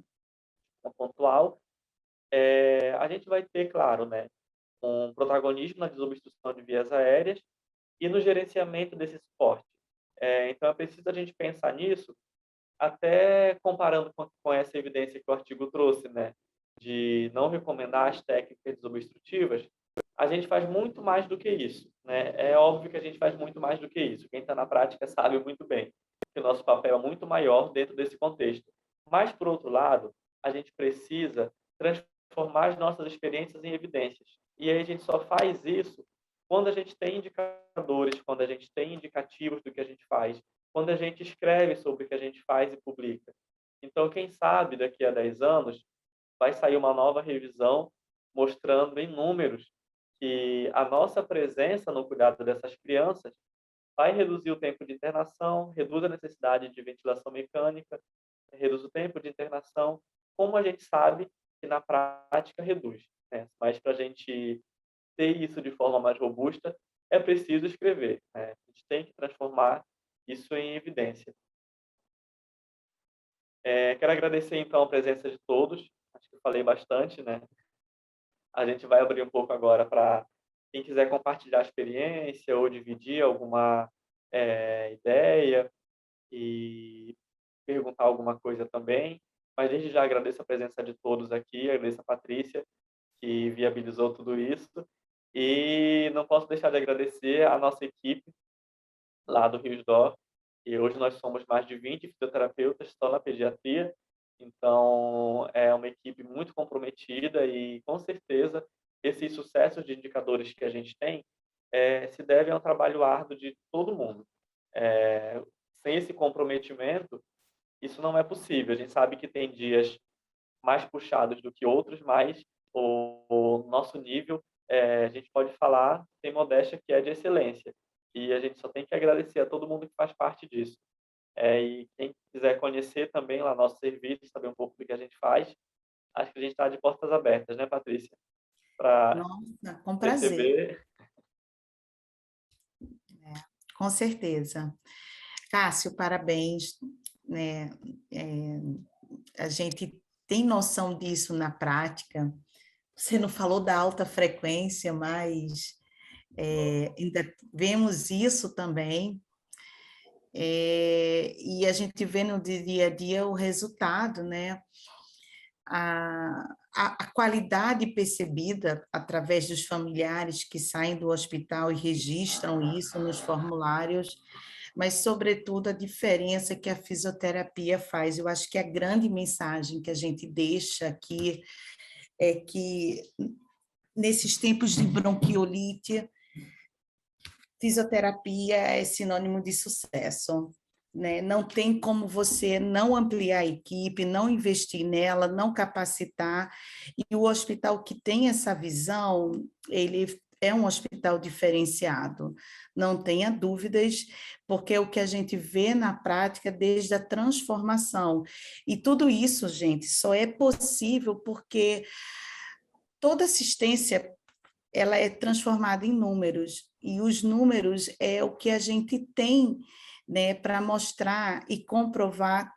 pontual. A gente vai ter, claro, né, um protagonismo na desobstrução de vias aéreas e no gerenciamento desse suporte. Então, é preciso a gente pensar nisso, até comparando com essa evidência que o artigo trouxe, né, de não recomendar as técnicas desobstrutivas, a gente faz muito mais do que isso, né? É óbvio que a gente faz muito mais do que isso. Quem está na prática sabe muito bem que o nosso papel é muito maior dentro desse contexto. Mas, por outro lado, a gente precisa transformar as nossas experiências em evidências. E aí a gente só faz isso quando a gente tem indicadores, quando a gente tem indicativos do que a gente faz, quando a gente escreve sobre o que a gente faz e publica. Então, quem sabe, daqui a 10 anos, vai sair uma nova revisão mostrando em números que a nossa presença no cuidado dessas crianças vai reduzir o tempo de internação, reduz a necessidade de ventilação mecânica, reduz o tempo de internação, como a gente sabe que na prática reduz, né? Mas para a gente ter isso de forma mais robusta, é preciso escrever, né? A gente tem que transformar isso em evidência. Quero agradecer, então, a presença de todos. Acho que eu falei bastante, né? A gente vai abrir um pouco agora para quem quiser compartilhar a experiência ou dividir alguma ideia e perguntar alguma coisa também. Mas desde já agradeço a presença de todos aqui, agradeço a Patrícia, que viabilizou tudo isso. E não posso deixar de agradecer a nossa equipe lá do Rio Dó, e hoje nós somos mais de 20 fisioterapeutas só na pediatria, então é uma equipe muito comprometida e, com certeza, esses sucessos de indicadores que a gente tem se devem ao trabalho árduo de todo mundo. Sem esse comprometimento, isso não é possível. A gente sabe que tem dias mais puxados do que outros, mas o nosso nível, a gente pode falar, sem modéstia, que é de excelência. E a gente só tem que agradecer a todo mundo que faz parte disso. E quem quiser conhecer também lá nosso serviço, saber um pouco do que a gente faz, acho que a gente está de portas abertas, né, Patrícia? Para Nossa, com prazer. receber. Com certeza. Cássio, parabéns, né? A gente tem noção disso na prática. Você não falou da alta frequência, mas ainda vemos isso também. E a gente vê no dia a dia o resultado, né? A qualidade percebida através dos familiares que saem do hospital e registram isso nos formulários, mas, sobretudo, a diferença que a fisioterapia faz. Eu acho que a grande mensagem que a gente deixa aqui é que, nesses tempos de bronquiolite, fisioterapia é sinônimo de sucesso. Né? Não tem como você não ampliar a equipe, não investir nela, não capacitar. E o hospital que tem essa visão, ele é um hospital diferenciado, não tenha dúvidas, porque é o que a gente vê na prática desde a transformação. E tudo isso, gente, só é possível porque toda assistência ela é transformada em números, e os números é o que a gente tem, né, para mostrar e comprovar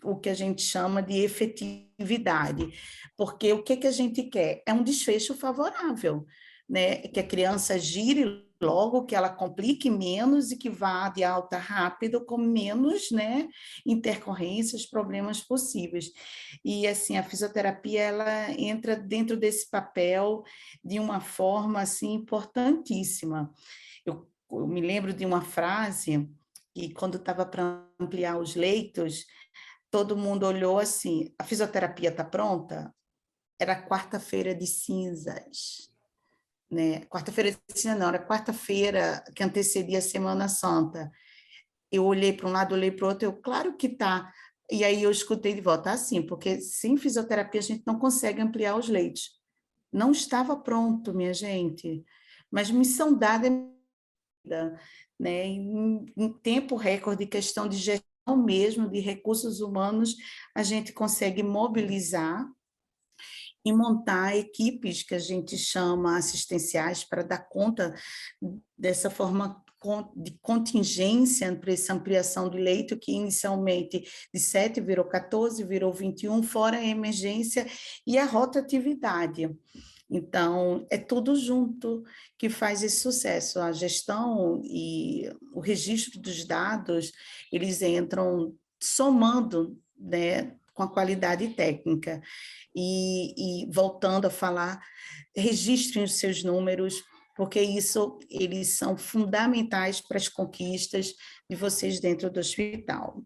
o que a gente chama de efetividade, porque o que a gente quer é um desfecho favorável, né, que a criança gire logo que ela complique menos e que vá de alta rápido com menos, né, intercorrências, problemas possíveis. E assim, a fisioterapia ela entra dentro desse papel de uma forma assim importantíssima. Eu me lembro de uma frase que quando estava para ampliar os leitos, todo mundo olhou assim: a fisioterapia está pronta? Era quarta-feira de cinzas, né? Quarta-feira de cinza não, era quarta-feira que antecedia a Semana Santa. Eu olhei para um lado, olhei para o outro, claro que tá. E aí eu escutei de volta, assim, porque sem fisioterapia a gente não consegue ampliar os leitos. Não estava pronto, minha gente, mas missão dada, né? Em tempo recorde, questão de gestão mesmo, de recursos humanos, a gente consegue mobilizar e montar equipes que a gente chama assistenciais para dar conta dessa forma de contingência para essa ampliação do leito, que inicialmente de 7 virou 14, virou 21, fora a emergência e a rotatividade. Então, é tudo junto que faz esse sucesso. A gestão e o registro dos dados, eles entram somando, né, com a qualidade técnica. E voltando a falar, registrem os seus números, porque isso, eles são fundamentais para as conquistas de vocês dentro do hospital.